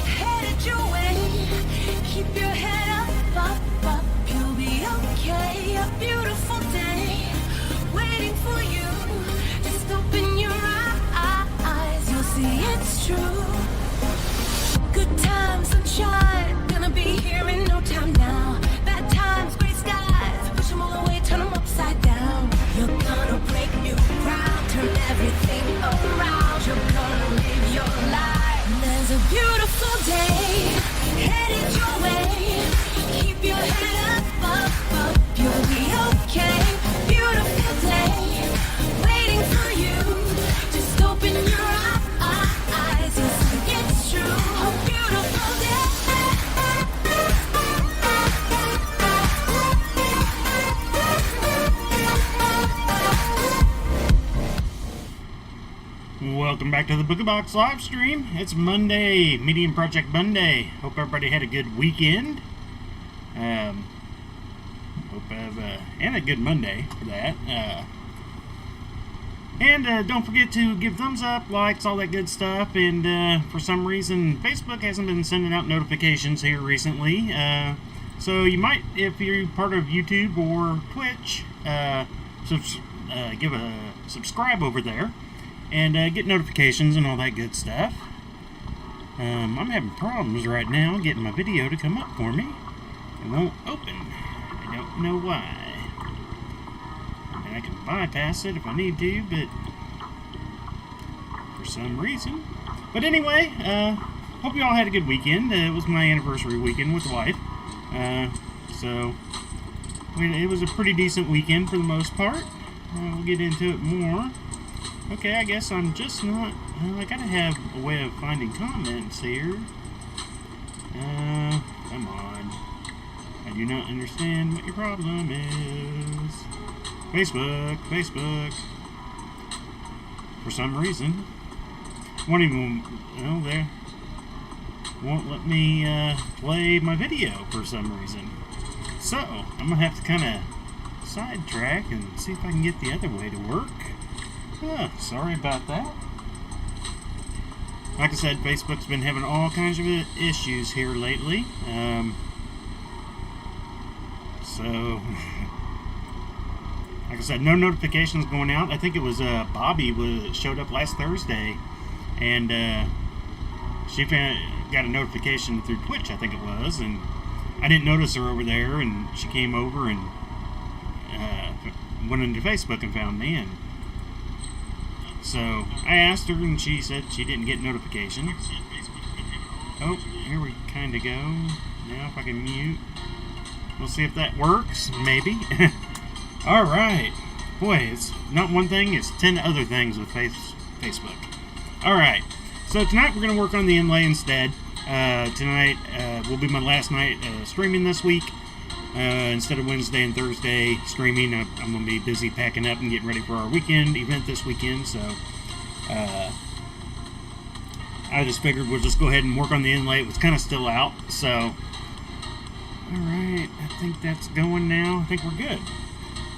Headed your way. Keep your head up, you'll be okay. A beautiful day waiting for you. Just open your eyes, you'll see it's true. Good times, sunshine, gonna be here in no time now. Bad times, gray skies, push them all away, turn them upside down. You're gonna break new ground, turn everything around. You're gonna live your life. There's a beautiful day headed your way. Keep your head up, you'll be okay. Beautiful day waiting for you. Just open your eyes, you'll see it's true. A beautiful day. Welcome back to the Booga Box live stream. It's Monday, Medium Project Monday. Hope everybody had a good weekend. And a good Monday for that. And don't forget to give thumbs up, likes, all that good stuff. And for some reason, Facebook hasn't been sending out notifications here recently. So you might, if you're part of YouTube or Twitch, give a subscribe over there. And get notifications and all that good stuff. I'm having problems right now getting my video to come up for me. It won't open. I don't know why. I mean, I can bypass it if I need to, but for some reason. But anyway, hope you all had a good weekend. It was my anniversary weekend with the wife. So, it was a pretty decent weekend for the most part. We'll get into it more. Okay, I guess I'm just not... I gotta have a way of finding comments here. Come on. I do not understand what your problem is. Facebook. For some reason. Won't even... there. Won't let me play my video for some reason. So, I'm gonna have to kind of sidetrack and see if I can get the other way to work. Sorry about that. Like I said, Facebook's been having all kinds of issues here lately. So, like I said, no notifications going out. I think it was Bobby showed up last Thursday, and she got a notification through Twitch, I think it was, and I didn't notice her over there, and she came over and went into Facebook and found me, and so I asked her, and she said she didn't get notification. Oh, here we kind of go. Now if I can mute. We'll see if that works. Maybe. Alright. Boy, it's not one thing, it's 10 other things with Facebook. Alright. So tonight we're going to work on the inlay instead. Tonight will be my last night streaming this week. Instead of Wednesday and Thursday streaming, I'm going to be busy packing up and getting ready for our weekend event this weekend, so I just figured we'll just go ahead and work on the inlay. It was kind of still out, so alright, I think that's going now. I think we're good.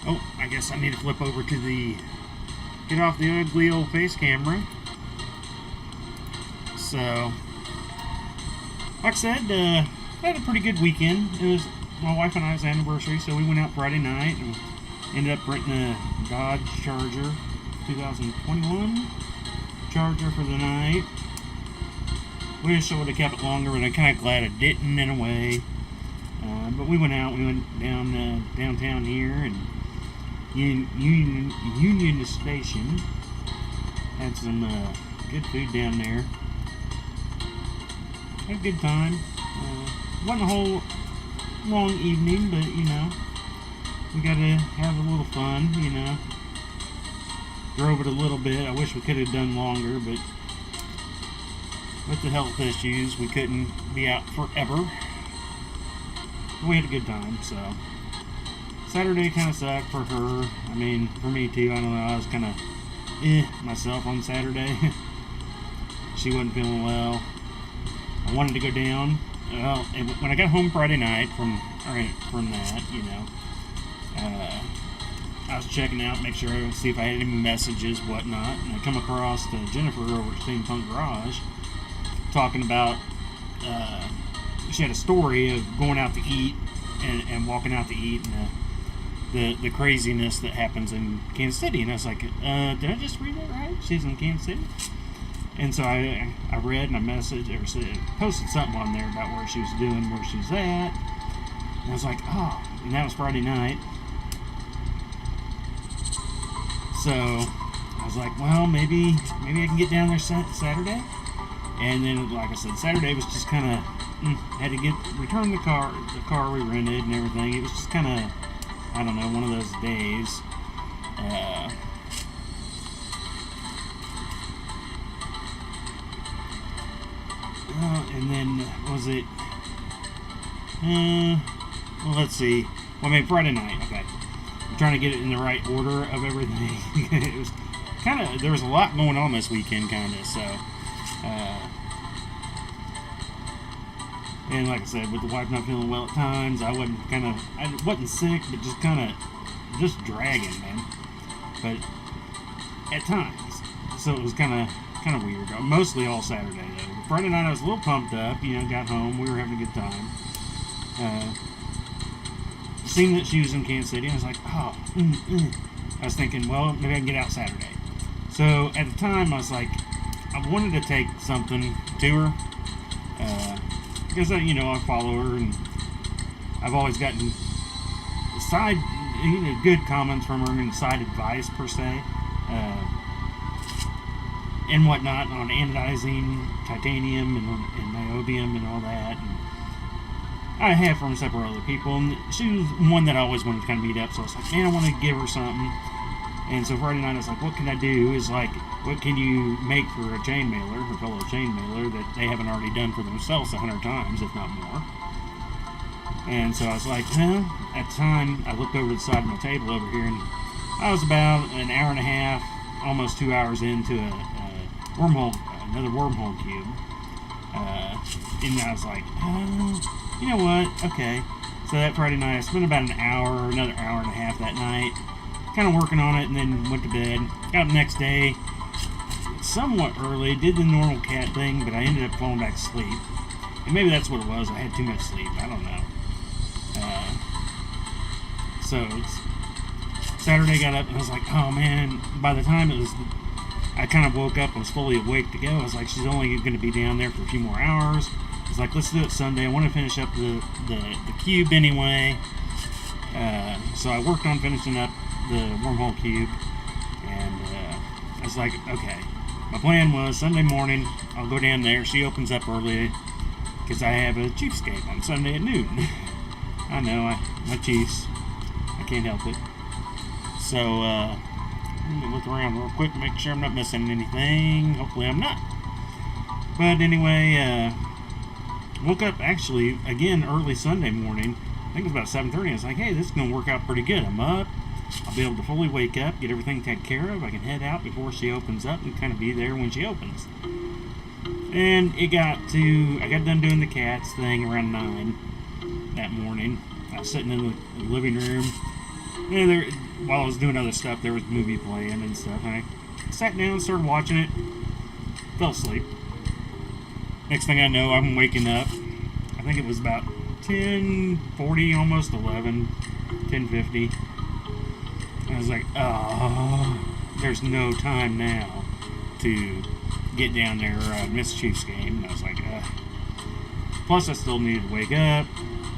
Oh, I guess I need to flip over to get off the ugly old face camera. So, like I said, I had a pretty good weekend. It was my wife and I's anniversary, so we went out Friday night and ended up renting a Dodge Charger 2021 Charger for the night. Wish I would have kept it longer, but I'm kind of glad I didn't in a way. But we went out. We went down downtown here and Union Station. Had some good food down there. Had a good time. Wasn't a whole long evening, but you know, we gotta have a little fun, you know. Drove it a little bit. I wish we could have done longer, but with the health issues, we couldn't be out forever. We had a good time, so. Saturday kind of sucked for her. I mean, for me too. I don't know. I was kind of myself on Saturday. She wasn't feeling well. I wanted to go down. Well, when I got home Friday night from that, you know, I was checking out, make sure, see if I had any messages, whatnot, and I come across Jennifer over at Steampunk Garage, talking about she had a story of going out to eat and walking out to eat and the craziness that happens in Kansas City. And I was like, did I just read that right? She's in Kansas City? And so I read and I messaged or posted something on there about where she was doing, where she was at. And I was like, oh, and that was Friday night. So I was like, well, maybe I can get down there Saturday. And then, like I said, Saturday was just kind of, had to return the car we rented and everything. It was just kind of, I don't know, one of those days. And then, was it, well, let's see. Well, I mean, Friday night, okay. I'm trying to get it in the right order of everything. It was kind of, there was a lot going on this weekend, kind of, so, and like I said, with the wife not feeling well at times, I wasn't sick, but just kind of, just dragging, man. But, at times. So it was kind of weird. Mostly all Saturday, though. Friday night I was a little pumped up, got home, we were having a good time. Seeing that she was in Kansas City, I was like, oh, I was thinking, well, maybe I can get out Saturday. So at the time, I was like, I wanted to take something to her, because I follow her, and I've always gotten good comments from her and side advice per se. And whatnot on anodizing titanium and niobium and all that. And I have from several other people, and she was one that I always wanted to kind of meet up, so I was like, man, I want to give her something. And so Friday night I was like, what can I do? Is like, what can you make for a chain mailer, her fellow chain mailer, that they haven't already done for themselves 100 times, if not more? And so I was like, well, at the time, I looked over to the side of my table over here, and I was about an hour and a half, almost 2 hours into another wormhole cube. And I was like, you know what? Okay. So that Friday night, I spent about another hour and a half that night, kind of working on it, and then went to bed. Got up the next day, somewhat early, did the normal cat thing, but I ended up falling back to sleep. And maybe that's what it was. I had too much sleep. I don't know. So Saturday got up, and I was like, oh man. By the time I kind of woke up, I was fully awake to go. I was like, she's only going to be down there for a few more hours. I was like, let's do it Sunday. I want to finish up the cube anyway. So I worked on finishing up the wormhole cube. And I was like, okay. My plan was Sunday morning, I'll go down there. She opens up early because I have a Chiefs game on Sunday at noon. I know, my Chiefs. I can't help it. So, let me look around real quick, make sure I'm not missing anything. Hopefully I'm not. But anyway, woke up actually again early Sunday morning. I think it was about 7:30. I was like, hey, this is going to work out pretty good. I'm up. I'll be able to fully wake up, get everything taken care of. I can head out before she opens up and kind of be there when she opens. And I got done doing the cats thing around 9 that morning. I was sitting in the living room. And while I was doing other stuff, there was a movie playing and stuff. And I sat down, started watching it, fell asleep. Next thing I know, I'm waking up. I think it was about 10:40, almost 11, 10:50. I was like, oh, there's no time now to get down there or miss Chiefs game. And I was like, plus I still needed to wake up.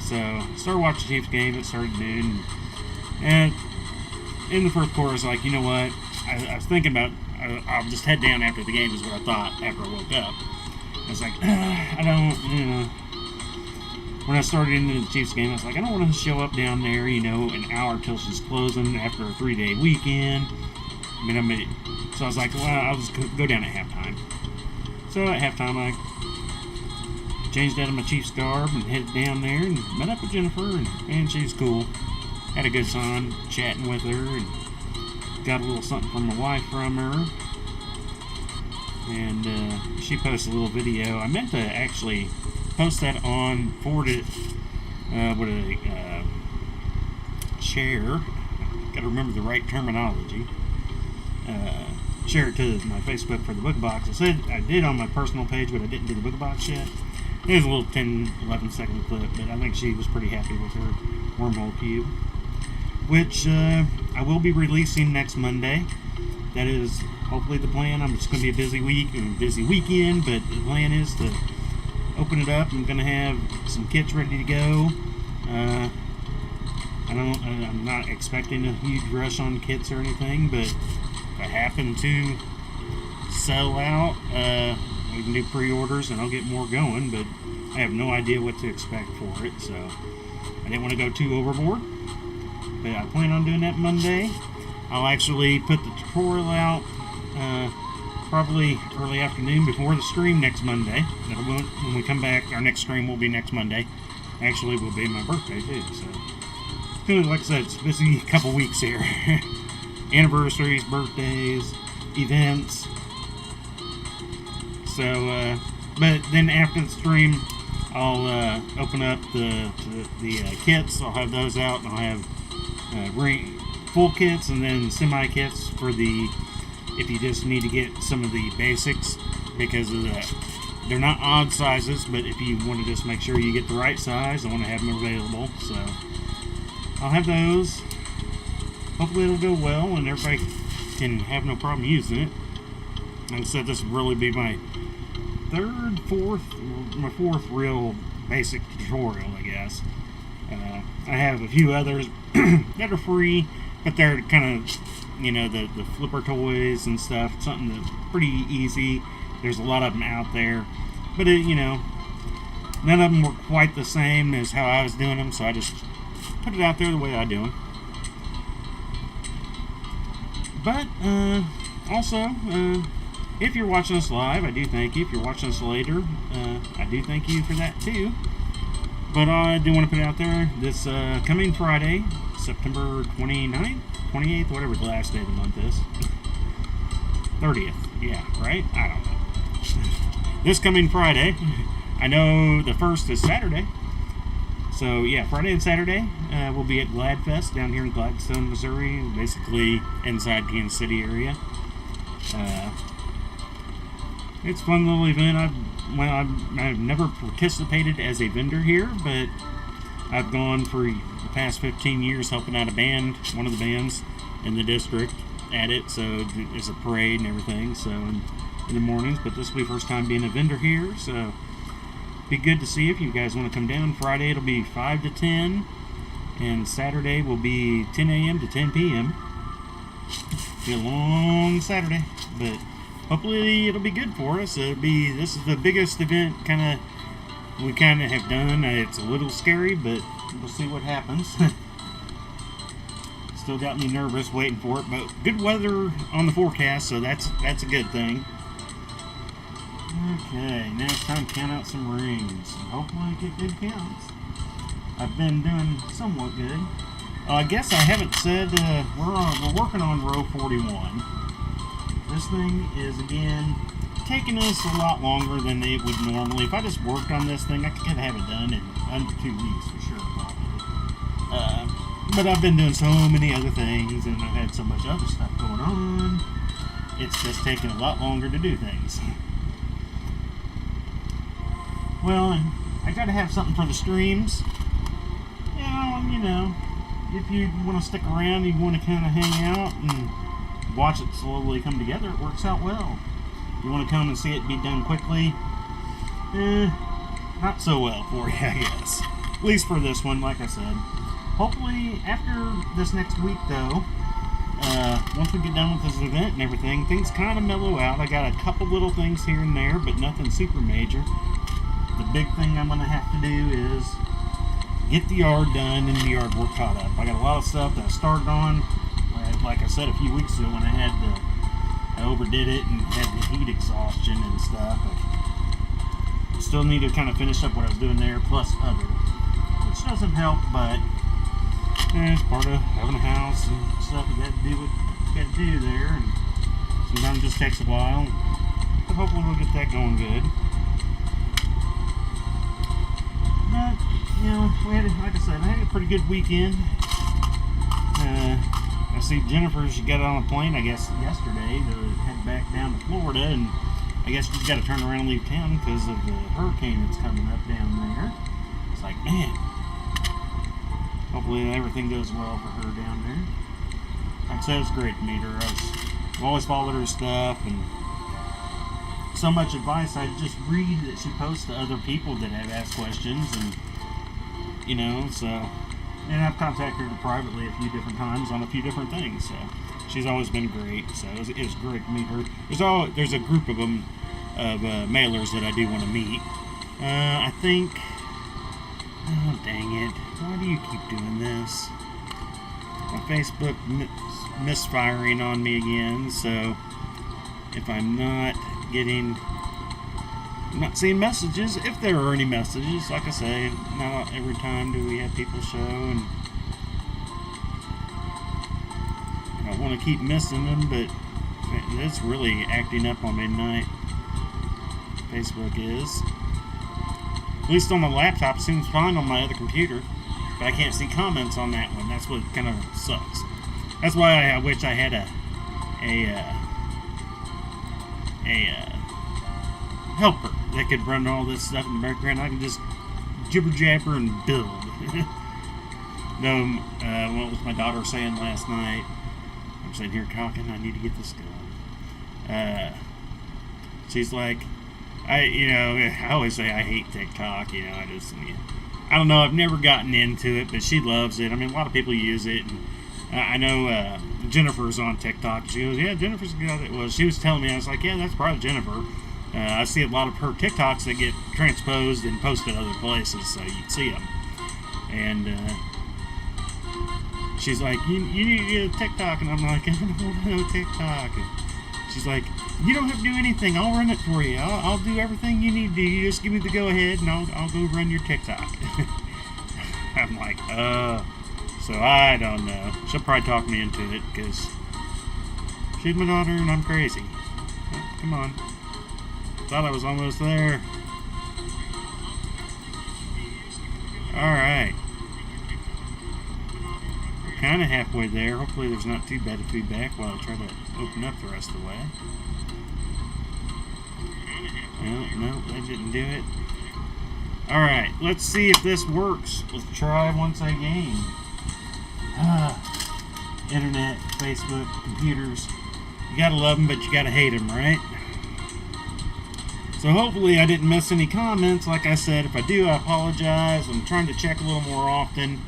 So I started watching Chiefs game. It started noon. And in the first quarter, I was like, you know what? I was thinking about, I'll just head down after the game is what I thought after I woke up. I was like, I don't, when I started into the Chiefs game, I was like, I don't want to show up down there, an hour till she's closing after a 3-day weekend. So I was like, well, I'll just go down at halftime. So at halftime, I changed out of my Chiefs garb and headed down there and met up with Jennifer, and she was cool. Had a good time chatting with her and got a little something from my wife from her. And she posted a little video. I meant to actually post that forward it, share. Got to remember the right terminology. share it to my Facebook for the Booga box. I said I did on my personal page, but I didn't do the Booga box yet. It was a little 10, 11 second clip, but I think she was pretty happy with her wormhole cube, which I will be releasing next Monday. That is hopefully the plan. It's going to be a busy week and a busy weekend, but the plan is to open it up. I'm going to have some kits ready to go. I'm not expecting a huge rush on kits or anything, but if I happen to sell out, we can do pre-orders and I'll get more going, but I have no idea what to expect for it, so I didn't want to go too overboard. But I plan on doing that Monday. I'll actually put the tutorial out probably early afternoon before the stream next Monday. When we come back, our next stream will be next Monday. Actually, will be my birthday too, so like I said, it's a busy couple weeks here. Anniversaries, birthdays, events. So, but then after the stream, I'll open up the kits. I'll have those out, and I'll have full kits and then semi kits for the, if you just need to get some of the basics, because of the, they're not odd sizes, but if you want to just make sure you get the right size, I want to have them available. So I'll have those. Hopefully it'll go well and everybody can have no problem using it. Like I said, this will really be my fourth real basic tutorial, I guess. I have a few others that are free, but they're kind of, you know, the flipper toys and stuff, something that's pretty easy. There's a lot of them out there, but you know, none of them were quite the same as how I was doing them, so I just put it out there the way I do them. But also, if you're watching us live, I do thank you. If you're watching us later, I do thank you for that too. But I do want to put it out there, this coming Friday, September 29th, 28th, whatever the last day of the month is. 30th, yeah, right? I don't know. This coming Friday, I know the 1st is Saturday. So yeah, Friday and Saturday, we'll be at Gladfest down here in Gladstone, Missouri, basically inside Kansas City area. It's a fun little event. I've never participated as a vendor here, but I've gone for the past 15 years helping out a band, one of the bands in the district at it, so it's a parade and everything, so in the mornings, but this will be the first time being a vendor here, so be good to see if you guys want to come down. Friday it'll be 5 to 10, and Saturday will be 10 a.m. to 10 p.m. Be a long Saturday, but hopefully it'll be good for us. This is the biggest event we have done. It's a little scary, but we'll see what happens. Still got me nervous waiting for it, but good weather on the forecast, so that's a good thing. Okay, now it's time to count out some rings. Hopefully I get good counts. I've been doing somewhat good. I guess I haven't said, we're working on row 41. This thing is, again, taking us a lot longer than it would normally. If I just worked on this thing, I could have it done in under 2 weeks for sure, probably. But I've been doing so many other things, and I've had so much other stuff going on, it's just taking a lot longer to do things. Well, and I gotta have something for the streams. You know, if you want to stick around, you want to kind of hang out and watch it slowly come together, it works out well. You want to come and see it be done quickly, not so well for you, I guess. At least for this one, like I said. Hopefully, after this next week, though, once we get done with this event and everything, things kind of mellow out. I got a couple little things here and there, but nothing super major. The big thing I'm going to have to do is get the yard done and the yard work caught up. I got a lot of stuff that I started on, like I said a few weeks ago when I overdid it and had the heat exhaustion and stuff. I still need to kind of finish up what I was doing there, plus other, which doesn't help, but it's part of having a house and stuff. You got to do what you got to do there, and sometimes it just takes a while. But hopefully we'll get that going good. But you know, like I said, I had a pretty good weekend. I obviously Jennifer, she got on a plane, I guess, yesterday to head back down to Florida, and I guess she's got to turn around and leave town because of the hurricane that's coming up down there. It's like, man, hopefully everything goes well for her down there. Like I said, it's great to meet her. I've always followed her stuff, and so much advice I just read that she posts to other people that have asked questions, and you know, so, and I've contacted her privately a few different times on a few different things, so she's always been great. So it was great to meet her. There's a group of them, of mailers that I do want to meet. I think, oh dang it, why do you keep doing this? My Facebook misfiring on me again, so if I'm not seeing messages, if there are any messages, like I say, not every time do we have people show, and I don't want to keep missing them, but it's really acting up on me tonight. Facebook is. At least on the laptop, it seems fine on my other computer, but I can't see comments on that one. That's what kind of sucks. That's why I wish I had a helper that could run all this stuff in the background. I can just jibber jabber and build. No, what was my daughter saying last night? I'm sitting here talking. I need to get this going. She's like, I always say I hate TikTok. I don't know. I've never gotten into it, but she loves it. I mean, a lot of people use it. And I know Jennifer's on TikTok. She goes, yeah, Jennifer's got it. Well, she was telling me, I was like, yeah, that's probably Jennifer. I see a lot of her TikToks that get transposed and posted other places, so you can see them. And she's like, you need to get a TikTok. And I'm like, I don't know TikTok. And she's like, you don't have to do anything. I'll run it for you. I'll do everything you need to do. You just give me the go-ahead, and I'll go run your TikTok. I'm like, so I don't know. She'll probably talk me into it, because she's my daughter, and I'm crazy. Come on. Thought I was almost there. Alright. We're kind of halfway there. Hopefully there's not too bad of feedback while I try to open up the rest of the way. No, that didn't do it. Alright, let's see if this works. Let's try once again. Internet, Facebook, computers. You gotta love them, but you gotta hate them, right? So hopefully I didn't miss any comments. Like I said, if I do, I apologize. I'm trying to check a little more often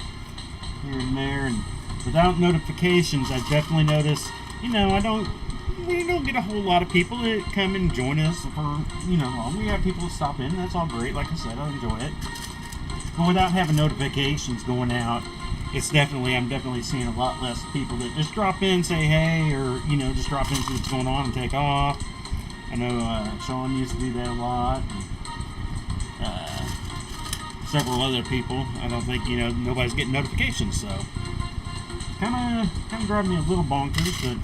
here and there. And without notifications, I've definitely noticed, we don't get a whole lot of people that come and join us for, we have people that stop in. That's all great. Like I said, I enjoy it. But without having notifications going out, I'm definitely seeing a lot less people that just drop in, say hey, or, just drop in, see what's going on and take off. I know Sean used to do that a lot, and several other people. I don't think, nobody's getting notifications, so kind of driving me a little bonkers, but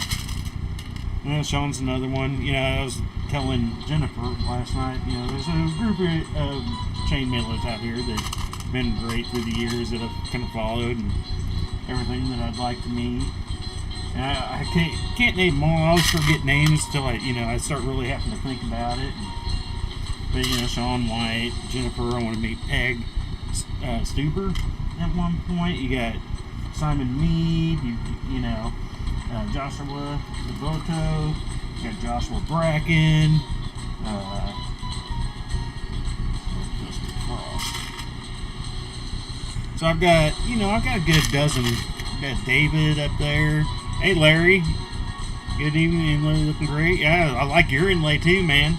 Sean's another one. I was telling Jennifer last night, there's a group of chain mailers out here that have been great through the years that I've kind of followed and everything that I'd like to meet. I can't name them all. I always forget names until I start really having to think about it. But Sean White, Jennifer, I want to meet Peg Stuber at one point. You got Simon Mead, Joshua Devoto, you got Joshua Bracken, so I've got a good dozen. I've got David up there. Hey Larry, good evening. Inlay looking great. Yeah, I like your inlay too, man.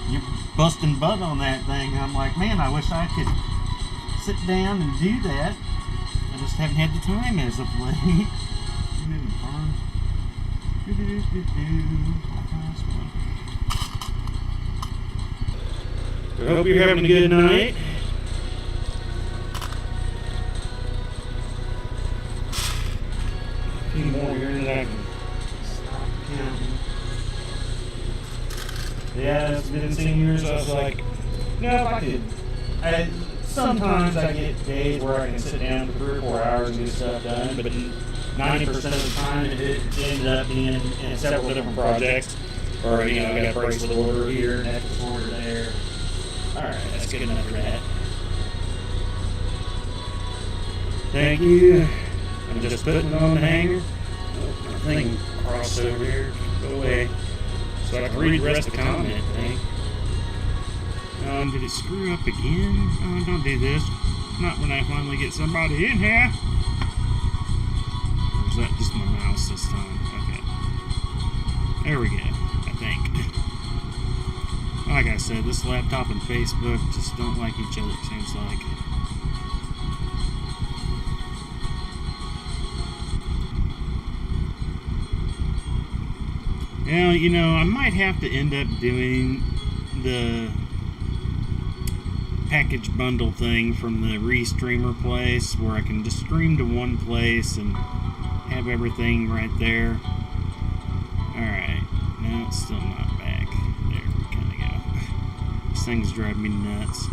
You're busting butt on that thing. I'm like, man, I wish I could sit down and do that. I just haven't had the time as of late. I hope you're having a good night. A few more here that I can stop counting. Yeah, it's been seniors. I was like, if I could. Sometimes I get days where I can sit down for 3 or 4 hours and get stuff done, but 90% of the time it ended up being in several different projects. Or, you know, I got a bracelet order here, necklace order there. Alright, that's good enough for that. Thank you. I'm just putting it on the hanger. Oh, my thing crossed over here. Go away. So I can read the rest of the comment, I think. Did it screw up again? Oh, don't do this. Not when I finally get somebody in here. Or is that just my mouse this time? Okay. There we go, I think. Like I said, this laptop and Facebook just don't like each other, it seems like. Well, you know, I might have to end up doing the package bundle thing from the Restreamer place where I can just stream to one place and have everything right there. Alright, no, it's still not back. There we kind of go. This thing's driving me nuts.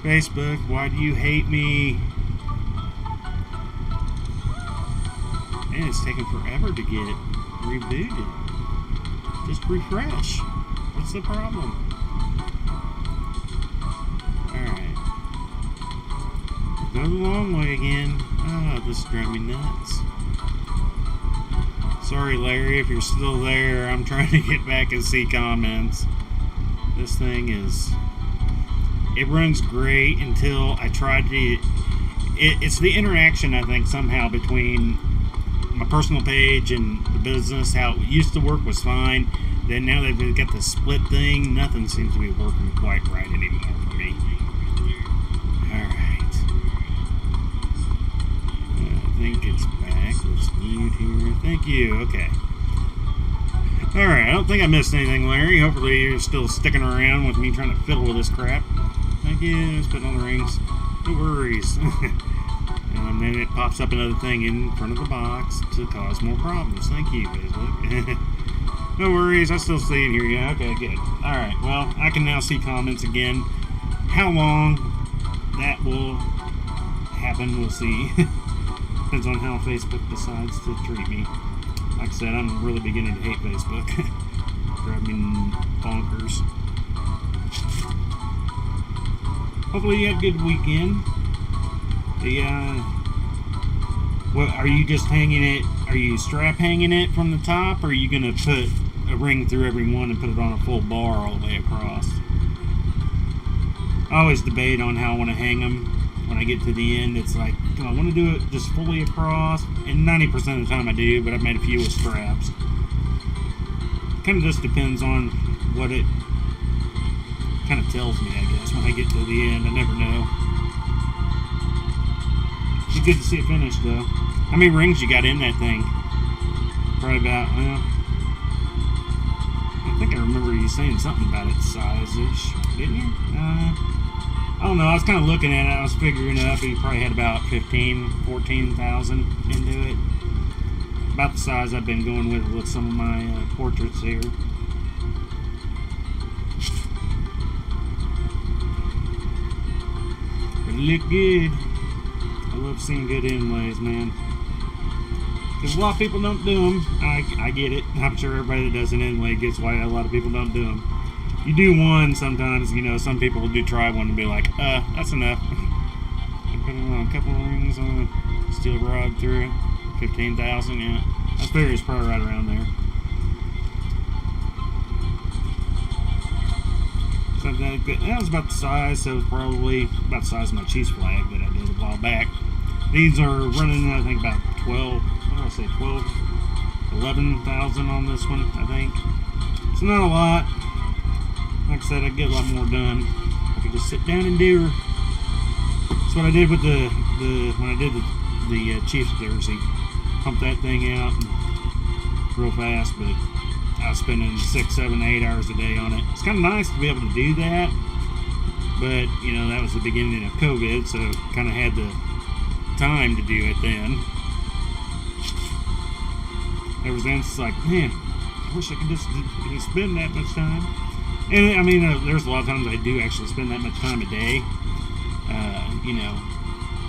Facebook, why do you hate me? Man, it's taking forever to get rebooted. Just refresh. What's the problem? Alright. Go the long way again. Oh, this is driving me nuts. Sorry, Larry, if you're still there. I'm trying to get back and see comments. This thing is... It runs great until I try to... It's the interaction, I think, somehow between my personal page and the business. How it used to work was fine. Then now they've got the split thing. Nothing seems to be working quite right anymore for me. Alright. I think it's back. Let's mute here. Thank you. Okay. Alright, I don't think I missed anything, Larry. Hopefully you're still sticking around with me trying to fiddle with this crap. Thank you. Let's put on the rings. No worries. And then it pops up another thing in front of the box to cause more problems. Thank you, Facebook. No worries, I still see it here. Yeah, okay, good. Alright, well, I can now see comments again. How long that will happen, we'll see. Depends on how Facebook decides to treat me. Like I said, I'm really beginning to hate Facebook. Drive me bonkers. Hopefully you had a good weekend. What, are you just hanging it? Are you strap hanging it from the top, or are you gonna put a ring through every one and put it on a full bar all the way across? I always debate on how I want to hang them. When I get to the end, it's like, do I want to do it just fully across? And 90% of the time I do, but I've made a few with straps. Kind of just depends on what it kind of tells me, I guess, when I get to the end. I never know. It's good to see it finished, though. How many rings you got in that thing? Probably about, well, I think I remember you saying something about its size-ish, didn't you? I don't know, I was kind of looking at it, I was figuring it up, you probably had about 14,000 into it. About the size I've been going with some of my portraits here. But it looked good. I love seeing good inlays, man. Because a lot of people don't do them. I get it. I'm sure everybody that does an inlay gets why a lot of people don't do them. You do one sometimes, you know, some people will do try one and be like, that's enough. I put on a couple of rings on a steel rod through it. 15,000, yeah. I figure it's probably right around there. So that was about the size, so it was probably about the size of my cheese flag that I did a while back. These are running, I think, about 12, what did I say, 11,000 on this one, I think. It's not a lot. Like I said, I get a lot more done. I could just sit down and do her. That's what I did with when I did the Chiefs jersey. Pumped that thing out real fast, but I was spending 6, 7, 8 hours a day on it. It's kind of nice to be able to do that, but you know, that was the beginning of COVID, so kind of had the time to do it then. Ever since, it's like, man, I wish I could just spend that much time. And I mean, there's a lot of times I do actually spend that much time a day. You know,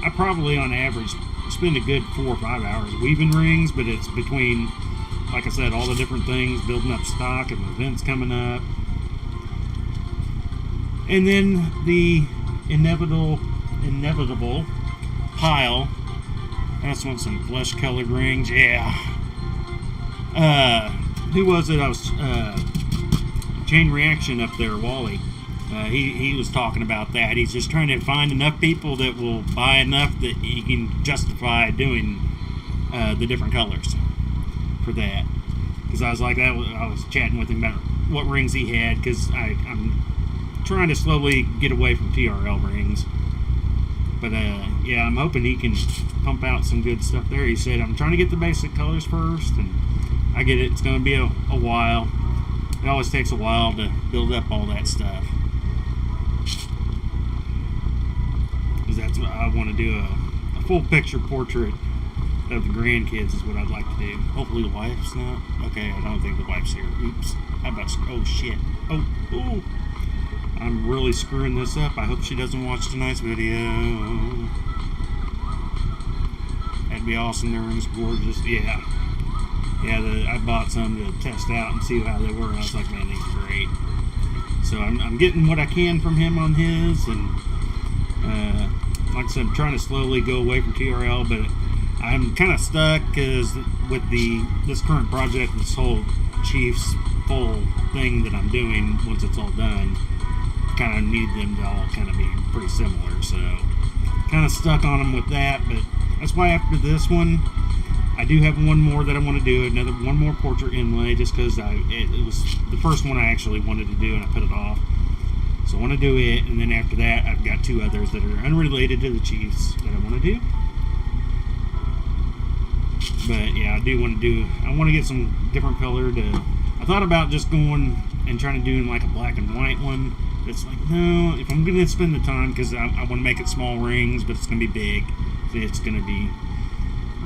I probably on average spend a good 4 or 5 hours weaving rings, but it's between, like I said, all the different things, building up stock and events coming up. And then the inevitable pile. I just want some flesh colored rings. Yeah. Who was it? I was Chain Reaction up there, Wally. He was talking about that. He's just trying to find enough people that will buy enough that he can justify doing the different colors for that. Because I was like that. I was chatting with him about what rings he had, because I'm trying to slowly get away from TRL rings. But yeah, I'm hoping he can pump out some good stuff there. He said, I'm trying to get the basic colors first, and I get it. It's going to be a while. It always takes a while to build up all that stuff. Because that's what I want to do, a full picture portrait of the grandkids is what I'd like to do. Hopefully the wife's not. Okay, I don't think the wife's here. Oops. How about, oh shit. Oh, ooh. I'm really screwing this up. I hope she doesn't watch tonight's video. That'd be awesome. Their rings gorgeous. Yeah. Yeah, I bought some to test out and see how they were. And I was like, man, these are great. So I'm getting what I can from him on his. And like I said, I'm trying to slowly go away from TRL. But I'm kind of stuck because with this current project, this whole Chiefs full thing that I'm doing, once it's all done, kind of need them to all kind of be pretty similar, so kind of stuck on them with that. But that's why after this one, I do have one more that I want to do, one more portrait inlay, just because it was the first one I actually wanted to do and I put it off. So I want to do it, and then after that I've got 2 others that are unrelated to the Chiefs that I want to do. But yeah, I want to get some different color. I thought about just going and trying to do like a black and white one. It's like, no, if I'm going to spend the time, because I want to make it small rings, but it's going to be big. It's going to be,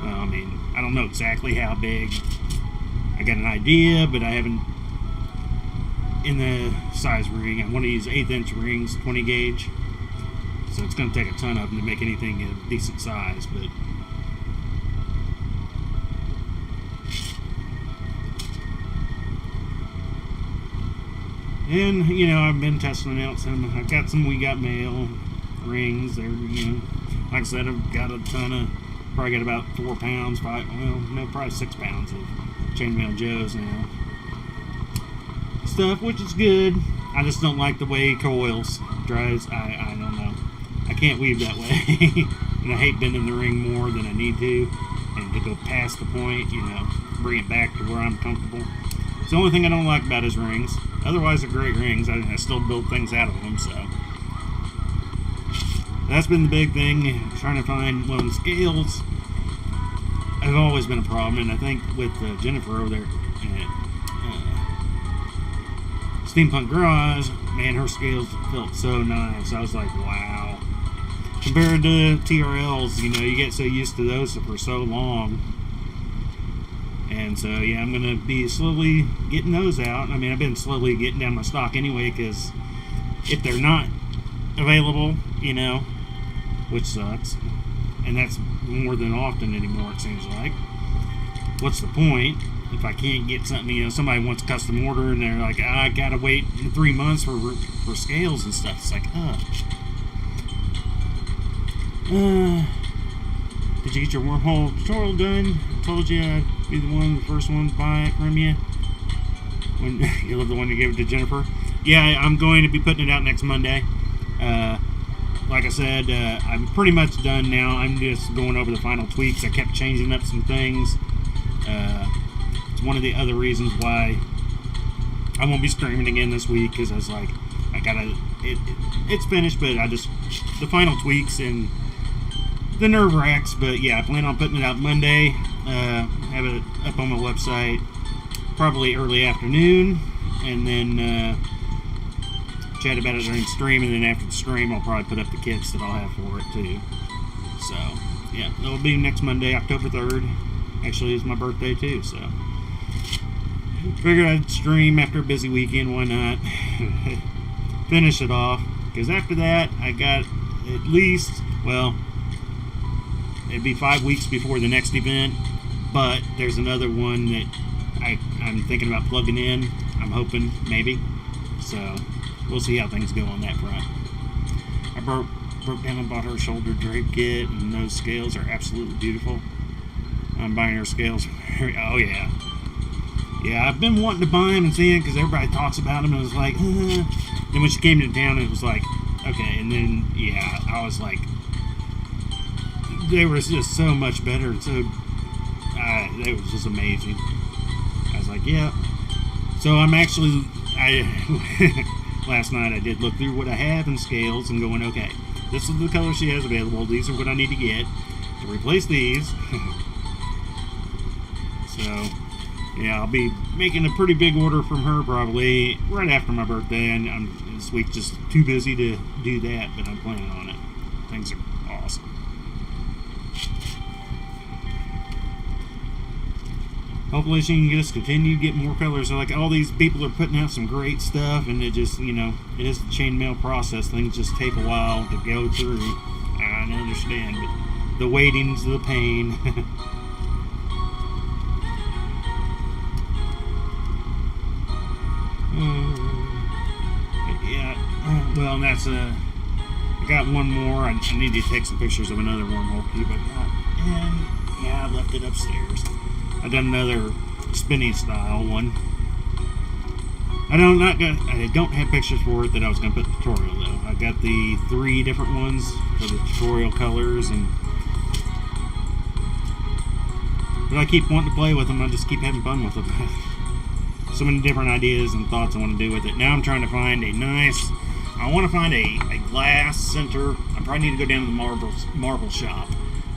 I mean, I don't know exactly how big. I got an idea, but I haven't, in the size ring, I want to use 1/8 inch rings, 20 gauge. So it's going to take a ton of them to make anything a decent size, but and, you know, I've been testing out some. I've got some We Got Mail rings. They're, you know, like I said, I've got a ton of, probably got about 4 pounds, probably 6 pounds of Chainmail Joe's now. Stuff, which is good. I just don't like the way it coils. Dries, I don't know. I can't weave that way. And I hate bending the ring more than I need to. And to go past the point, you know, bring it back to where I'm comfortable. It's the only thing I don't like about his rings. Otherwise, they're great rings. I still build things out of them, so. That's been the big thing, trying to find, well, the scales have always been a problem, and I think with Jennifer over there at Steampunk Garage, man, her scales felt so nice. I was like, wow. Compared to TRLs, you know, you get so used to those for so long. And so, yeah, I'm going to be slowly getting those out. I mean, I've been slowly getting down my stock anyway, because if they're not available, you know, which sucks, and that's more than often anymore, it seems like, what's the point if I can't get something? You know, somebody wants a custom order, and they're like, I got to wait 3 months for scales and stuff. It's like, did you get your wormhole tutorial done? I told you I'd be the first one to buy it from you. When you love the one you gave it to Jennifer. Yeah, I'm going to be putting it out next Monday. Like I said, I'm pretty much done now. I'm just going over the final tweaks. I kept changing up some things. It's one of the other reasons why I won't be streaming again this week, because I was like, I gotta. It's finished, but the final tweaks and the nerve wracks. But yeah, I plan on putting it out Monday. Have it up on my website probably early afternoon, and then chat about it during stream, and then after the stream I'll probably put up the kits that I'll have for it too. So yeah, it'll be next Monday, October 3rd. Actually, it's my birthday too, so figured I'd stream after a busy weekend. Why not? Finish it off, because after that I got at least, well, it'd be 5 weeks before the next event, but there's another one that I'm thinking about plugging in. I'm hoping, maybe. So, we'll see how things go on that front. I broke down and bought her shoulder drape kit, and those scales are absolutely beautiful. I'm buying her scales. Oh, yeah. Yeah, I've been wanting to buy them and see them because everybody talks about them, and I was like, Then when she came to town, it was like, okay. And then, yeah, I was like, they were just so much better. And so, it was just amazing. I was like, yeah. So I'm actually, last night I did look through what I have in scales and going, okay, this is the color she has available. These are what I need to get to replace these. So, yeah, I'll be making a pretty big order from her probably right after my birthday. And this week's just too busy to do that, but I'm planning on it. Things are awesome. Hopefully she can just continue to get more colors. So like all these people are putting out some great stuff, and it just, you know, it is the chainmail process. Things just take a while to go through. I understand, but the waiting's the pain. Yeah, well, and that's I got one more. I need to take some pictures of another wormhole cube I got, and yeah, I left it upstairs. I done another spinning style one. I don't have pictures for it that I was gonna put in the tutorial though. I got the 3 different ones for the tutorial colors, but I keep wanting to play with them. I just keep having fun with them. So many different ideas and thoughts I want to do with it. Now I'm trying to find a nice. I want to find a glass center. I probably need to go down to the marble shop.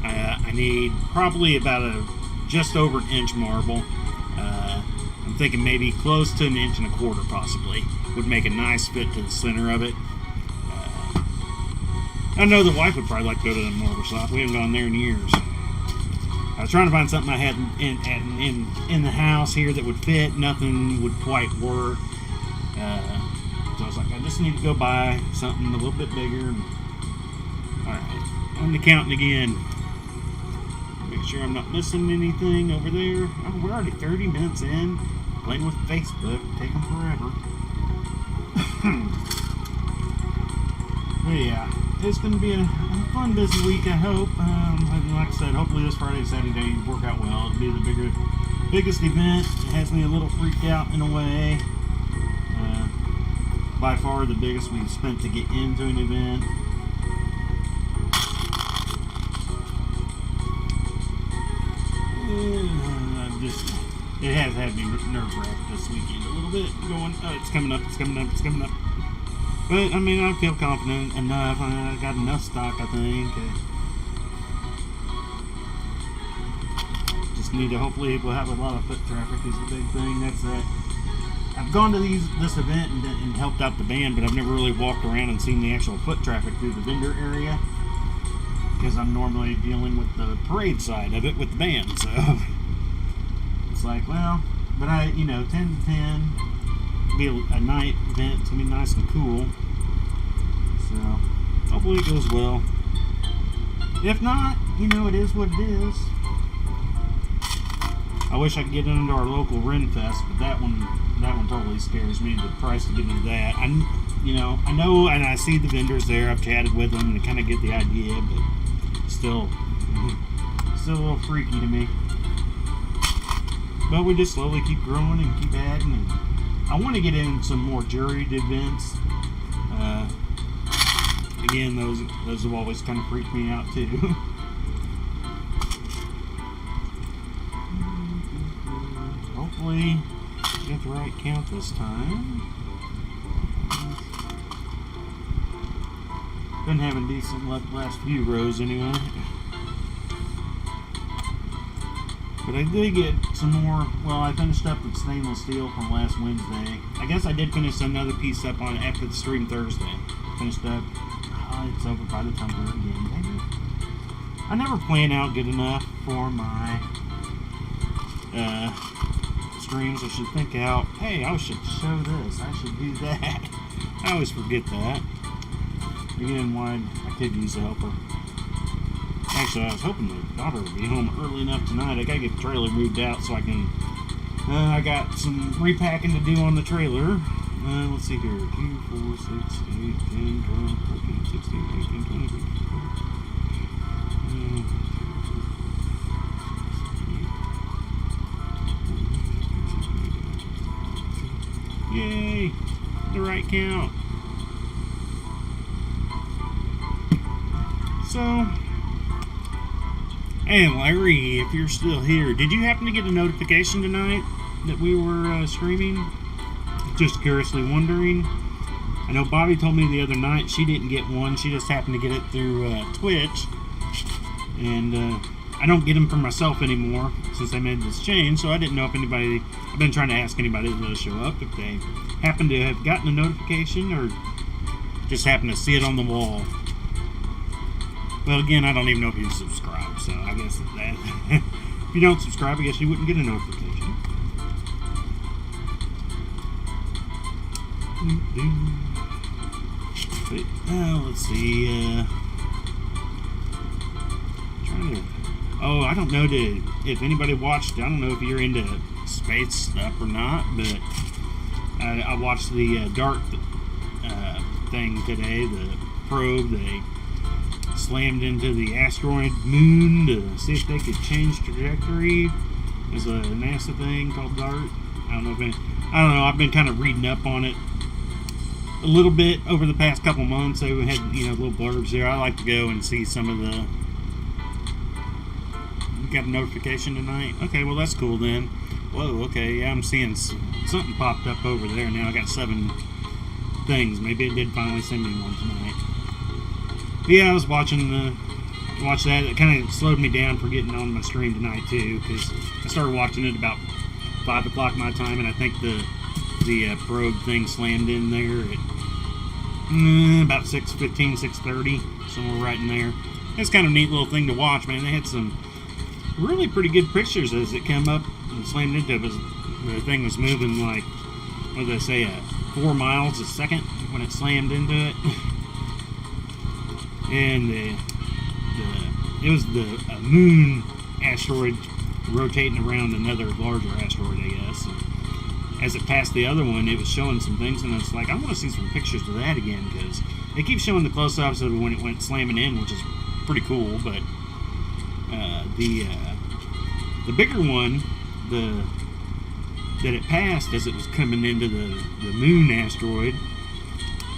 I need probably about just over an inch marble. I'm thinking maybe close to 1.25 inches possibly would make a nice fit to the center of it. I know the wife would probably like to go to the marble shop. We haven't gone there in years. I was trying to find something I had in the house here that would fit. Nothing would quite work. So I was like, I just need to go buy something a little bit bigger. Alright, on the counting again. Make sure I'm not missing anything over there. Oh, we're already 30 minutes in. Playing with Facebook. Taking forever. But yeah, it's going to be a fun, busy week, I hope. Like I said, hopefully this Friday and Saturday work out well. It'll be the biggest event. It has me a little freaked out in a way. By far the biggest we've spent to get into an event. It has had me nerve-wracked this weekend a little bit. Going, oh, it's coming up, it's coming up, it's coming up. But, I mean, I feel confident enough. I got enough stock, I think. Just need to, hopefully, we'll have a lot of foot traffic is the big thing. That's that. I've gone to this event and helped out the band, but I've never really walked around and seen the actual foot traffic through the vendor area. Because I'm normally dealing with the parade side of it with the band, so. It's like, well, but 10 to 10. Be a night event. It's gonna be nice and cool. So hopefully it goes well. If not, it is what it is. I wish I could get into our local Ren Fest, but that one totally scares me. The price to get into that. I know, and I see the vendors there. I've chatted with them and kind of get the idea, but still a little freaky to me. But we just slowly keep growing and keep adding. And I want to get in some more juried events. Again, those have always kind of freaked me out too. Hopefully, get the right count this time. Been having decent luck the last few rows anyway. But I did get some more. Well, I finished up with stainless steel from last Wednesday. I guess I did finish another piece up on after the stream Thursday. Finished up. It's over by the time we're again, baby. I never plan out good enough for my streams. I should think out, hey, I should show this. I should do that. I always forget that. Again, why I could use a helper. Actually, I was hoping the daughter would be home early enough tonight. I gotta get the trailer moved out so I can. I got some repacking to do on the trailer. Let's see here. 2, 4, 6, 8, 10, 12, 14, 16, 18, 20, 24. Yay! The right count. So, hey Larry, if you're still here, did you happen to get a notification tonight that we were streaming? Just curiously wondering. I know Bobby told me the other night she didn't get one. She just happened to get it through Twitch. And I don't get them for myself anymore since they made this change, so I didn't know if anybody... I've been trying to ask anybody that show up if they happen to have gotten a notification or just happen to see it on the wall. Well, again, I don't even know if you subscribe, so I guess that if you don't subscribe, I guess you wouldn't get a notification. But, let's see. Trying to. Oh, I don't know if anybody watched. I don't know if you're into space stuff or not, but I watched the DART thing today. The probe they slammed into the asteroid moon to see if they could change trajectory. There's a NASA thing called DART. I don't know. I've been kind of reading up on it a little bit over the past couple months. I had little blurbs there. I like to go and see some of the. You got a notification tonight? Okay, well that's cool then. Whoa, okay, yeah, I'm seeing something popped up over there now. I got 7 things. Maybe it did finally send me one tonight. But yeah, I was watching that. It kind of slowed me down for getting on my stream tonight too, because I started watching it about 5 o'clock my time, and I think the probe thing slammed in there at about 6:15, 6:30, somewhere right in there. It's kind of a neat little thing to watch, man. They had some really pretty good pictures as it came up and slammed into it. The thing was moving like, what did they say, 4 miles a second when it slammed into it. And it was the moon asteroid rotating around another larger asteroid, I guess. And as it passed the other one, it was showing some things, and it's like, I want to see some pictures of that again, because they keep showing the close-ups of when it went slamming in, which is pretty cool. But the bigger one, that it passed as it was coming into the moon asteroid,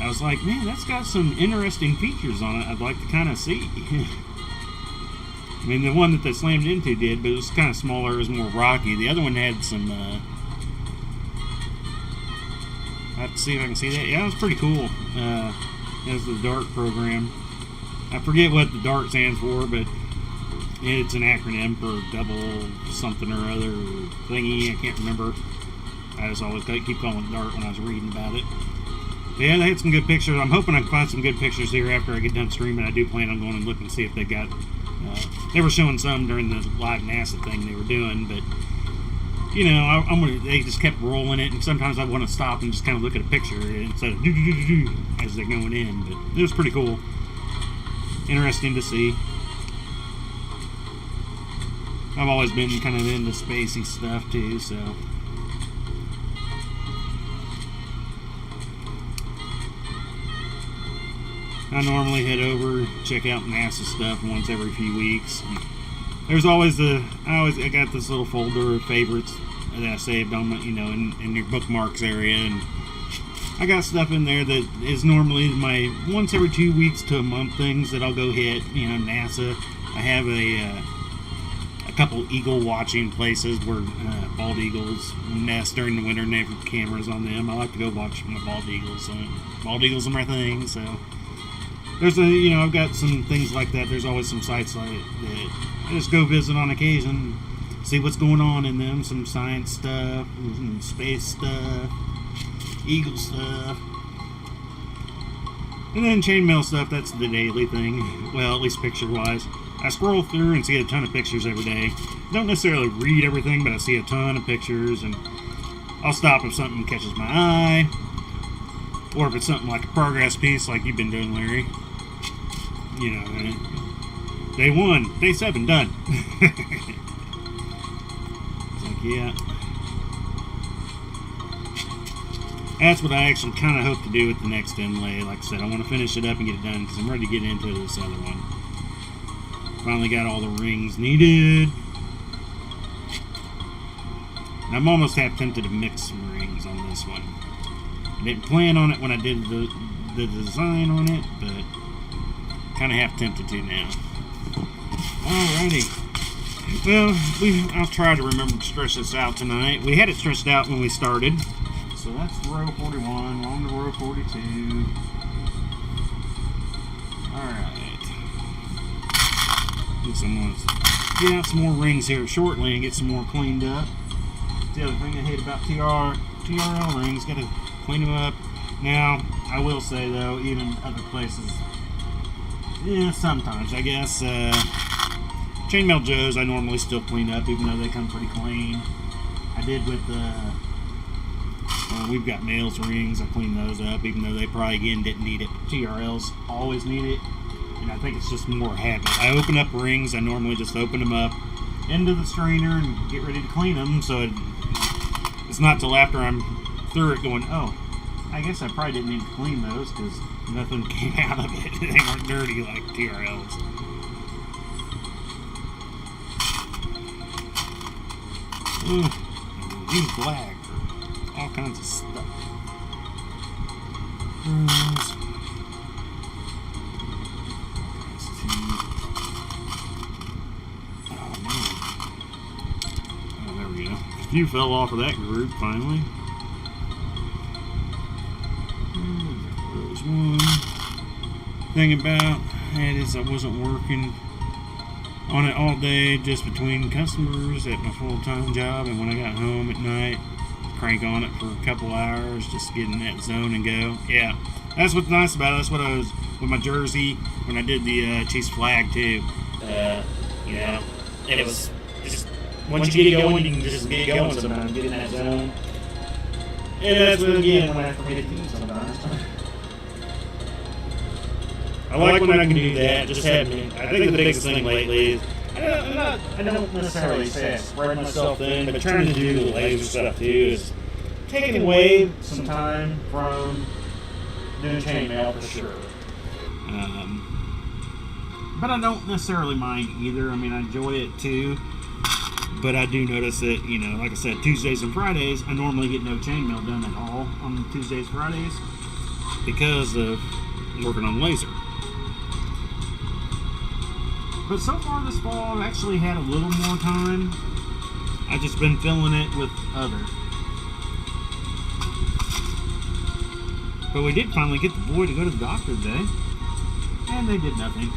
I was like, man, that's got some interesting features on it I'd like to kind of see. I mean, the one that they slammed into did, but it was kind of smaller, it was more rocky. The other one had some, I have to see if I can see that. Yeah, it was pretty cool. It was the DART program. I forget what the DART stands for, but it's an acronym for double something or other thingy. I can't remember. I just always keep calling it DART when I was reading about it. Yeah, they had some good pictures. I'm hoping I can find some good pictures here after I get done streaming. I do plan on going and looking to see if they got... they were showing some during the live NASA thing they were doing, but... they just kept rolling it, and sometimes I want to stop and just kind of look at a picture instead of do as they're going in. But it was pretty cool. Interesting to see. I've always been kind of into spacey stuff too, so... I normally head over, check out NASA stuff once every few weeks. There's always I got this little folder of favorites that I saved on my, in your bookmarks area, and I got stuff in there that is normally my once every 2 weeks to a month things that I'll go hit. NASA. I have a couple eagle watching places where bald eagles nest during the winter, and they have cameras on them. I like to go watch my bald eagles. Bald eagles are my thing, so. There's I've got some things like that. There's always some sites like that I just go visit on occasion, see what's going on in them. Some science stuff, some space stuff, eagle stuff, and then chainmail stuff. That's the daily thing. Well, at least picture-wise. I scroll through and see a ton of pictures every day. Don't necessarily read everything, but I see a ton of pictures, and I'll stop if something catches my eye, or if it's something like a progress piece like you've been doing, Larry. Day 1, day 7, done. It's like, yeah. That's what I actually kind of hope to do with the next inlay. Like I said, I want to finish it up and get it done because I'm ready to get into this other one. Finally got all the rings needed. And I'm almost half tempted to mix some rings on this one. I didn't plan on it when I did the design on it, but kind of half tempted to now. Alrighty. Well, I'll try to remember to stretch this out tonight. We had it stretched out when we started. So that's row 41, on to row 42. Alright. Get out some more rings here shortly and get some more cleaned up. The other thing I hate about TRL rings, gotta clean them up. Now, I will say though, even other places, yeah, sometimes I guess, Chainmail Joe's I normally still clean up even though they come pretty clean. I did with we've got males rings, I cleaned those up even though they probably again didn't need it. TRLs always need it, and I think it's just more habit. I open up rings, I normally just open them up into the strainer and get ready to clean them, so it's not till after I'm through it going, oh, I guess I probably didn't need to clean those because nothing came out of it. They weren't dirty like TRLs. Ooh, use black for all kinds of stuff. Oh man. Oh, there we go. A few fell off of that group finally. There's one thing about it is I wasn't working on it all day, just between customers at my full-time job, and when I got home at night, crank on it for a couple hours, just get in that zone and go. Yeah, that's what's nice about it. That's what I was with my jersey when I did the Chiefs flag too. You know, and it was just once you get going, you can just get going sometimes, get in that zone. And that's what again when I forget to do sometimes. I like when I can do that. Just having, I think the biggest thing lately is I don't necessarily say I spread myself thin, but trying to do the laser stuff too is taking away some time from doing chainmail for sure. But I don't necessarily mind either. I mean, I enjoy it too. But I do notice that, you know, like I said, Tuesdays and Fridays, I normally get no chainmail done at all on Tuesdays, Fridays because of working on laser. But so far this fall, I've actually had a little more time. I've just been filling it with other. But we did finally get the boy to go to the doctor today. And they did nothing.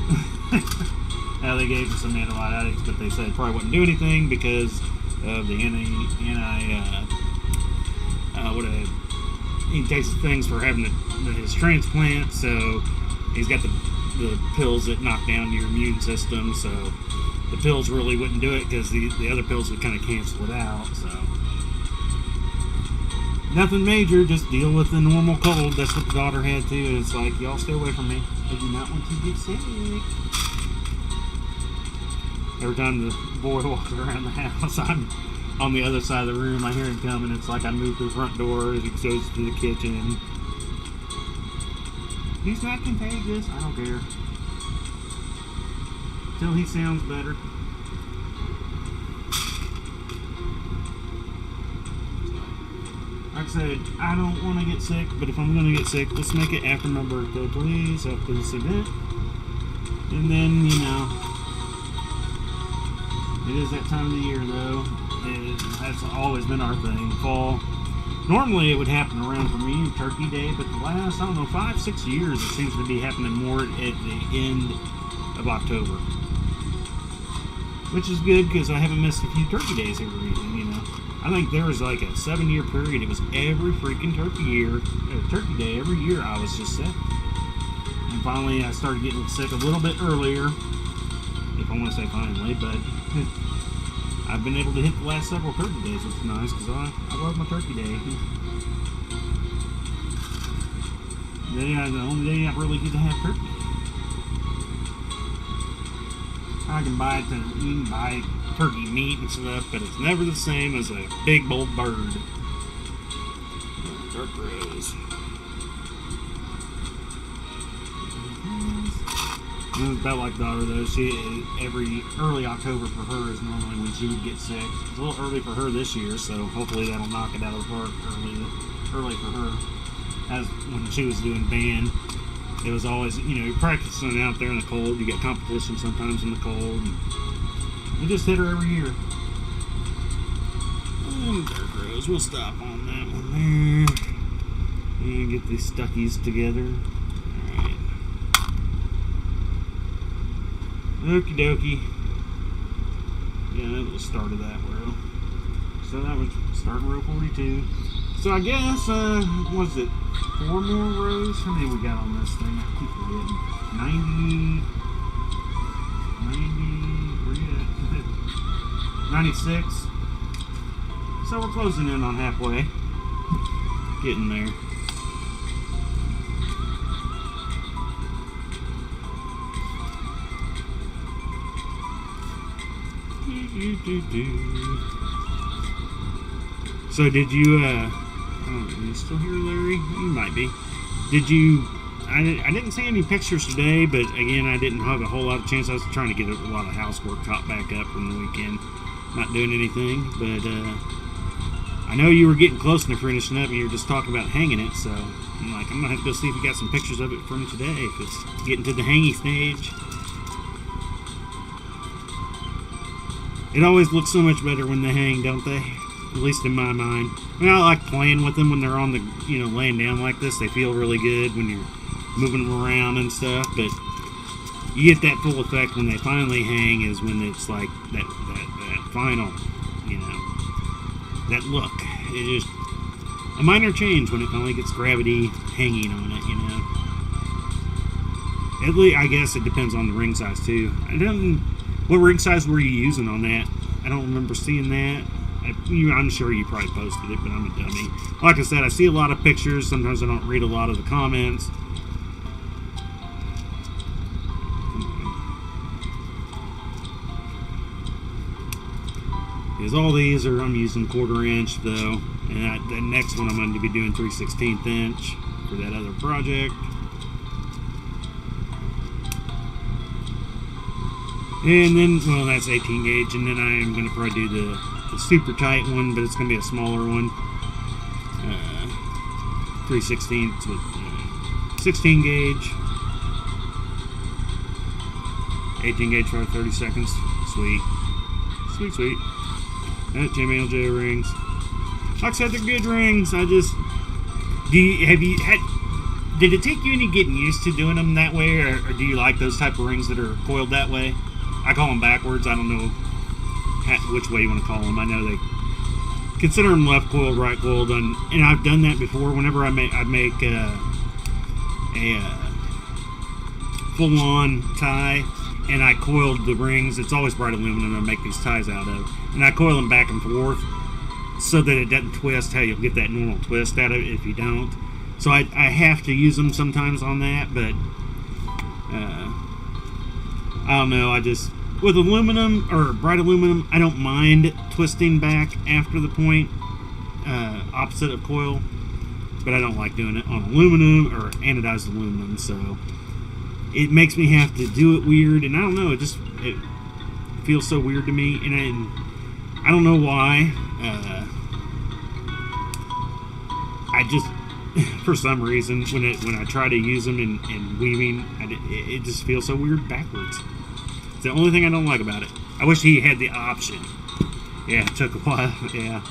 They gave him some antibiotics, but they said it probably wouldn't do anything because of the he takes things for having his transplant, so he's got the pills that knock down your immune system, so the pills really wouldn't do it because the other pills would kind of cancel it out. So nothing major, just deal with the normal cold. That's what the daughter had too, and it's like, y'all stay away from me. I do not want you to get sick. Every time the boy walks around the house, I'm on the other side of the room. I hear him coming. It's like I move to the front door as he goes to the kitchen. He's not contagious. I don't care. Till he sounds better. Like I said, I don't want to get sick, but if I'm going to get sick, let's make it after my birthday, please, after this event. And then, you know, it is that time of the year, though. That's always been our thing, fall. Normally it would happen around for me, Turkey Day, but the last, I don't know, 5-6 years it seems to be happening more at the end of October. Which is good because I haven't missed a few Turkey Days here recently, you know. I think there was like a 7-year period, it was every freaking Turkey Day, every year I was just sick. And finally I started getting sick a little bit earlier, if I want to say finally, but I've been able to hit the last several Turkey Days, which is nice because I love my Turkey Day. The only day I really get to have turkey. I can buy it, and you can buy turkey meat and stuff, but it's never the same as a big bold bird. Dark rose. It's about like daughter though. Every early October for her is normally when she would get sick. It's a little early for her this year, so hopefully that'll knock it out of the park early for her. As when she was doing band, it was always, you're practicing out there in the cold. You get competition sometimes in the cold. And we just hit her every year. And dark rose. We'll stop on that one there. And get these stuckies together. Okie dokie. Yeah, that was the start of that row. So that was start row 42. So I guess, was it 4 more rows? How many we got on this thing? I keep forgetting. 90, where you at? 96. So we're closing in on halfway. Getting there. So did you, are you still here, Larry? You might be. Did you, I didn't see any pictures today, but again, I didn't have a whole lot of chance. I was trying to get a lot of housework caught back up from the weekend. Not doing anything, but I know you were getting close to finishing up and you were just talking about hanging it, so I'm like, I'm going to have to go see if you got some pictures of it from today, if it's getting to the hanging stage. It always looks so much better when they hang, don't they? At least in my mind. I mean, I like playing with them when they're on the, laying down like this. They feel really good when you're moving them around and stuff. But you get that full effect when they finally hang is when it's like that final, that look. It just a minor change when it finally gets gravity hanging on it, At least, I guess it depends on the ring size too. What ring size were you using on that? I don't remember seeing that. I'm sure you probably posted it, but I'm a dummy. Like I said, I see a lot of pictures. Sometimes I don't read a lot of the comments. Because all these I'm using 1/4 inch though. And the next one I'm going to be doing 3/16 inch for that other project. And then, well, that's 18 gauge, and then I am going to probably do the super tight one, but it's going to be a smaller one. 3/16 with 16 gauge. 18 gauge for 30 seconds. Sweet. Sweet, sweet. Jimmy LJ rings. Like I said, they're good rings. Did it take you any getting used to doing them that way, or do you like those type of rings that are coiled that way? I call them backwards. I don't know which way you want to call them. I know they consider them left coiled, right coiled, and I've done that before. Whenever I make a full-on tie, and I coiled the rings. It's always bright aluminum I make these ties out of, and I coil them back and forth so that it doesn't twist. How you'll get that normal twist out of it if you don't. So I have to use them sometimes on that, but I don't know. With aluminum or bright aluminum, I don't mind twisting back after the point, opposite of coil, but I don't like doing it on aluminum or anodized aluminum. So it makes me have to do it weird, and I don't know. It feels so weird to me, and I don't know why. I just. For some reason, when I try to use them in weaving, it just feels so weird backwards. It's the only thing I don't like about it. I wish he had the option. Yeah, it took a while. Yeah,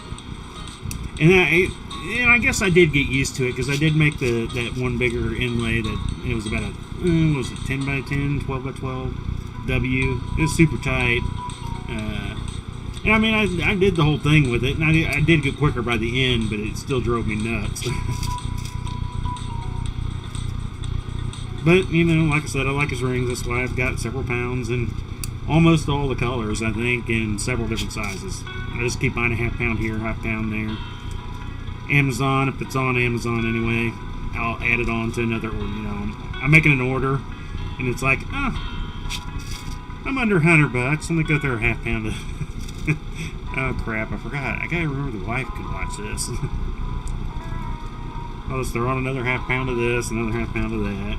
and I guess I did get used to it because I did make that one bigger inlay that it was about what was it, 10 by 10, 12 by 12 W. It was super tight. And I mean, I did the whole thing with it, and I did get quicker by the end, but it still drove me nuts. But, like I said, I like his rings. That's why I've got several pounds and almost all the colors, I think, in several different sizes. I just keep buying a ½ pound here, ½ pound there. Amazon, if it's on Amazon anyway, I'll add it on to another order. I'm making an order, and it's like, I'm under $100. I'm gonna go through a half pound of. Oh crap! I forgot. I gotta remember the wife can watch this. I'll just throw on another half pound of this, another half pound of that.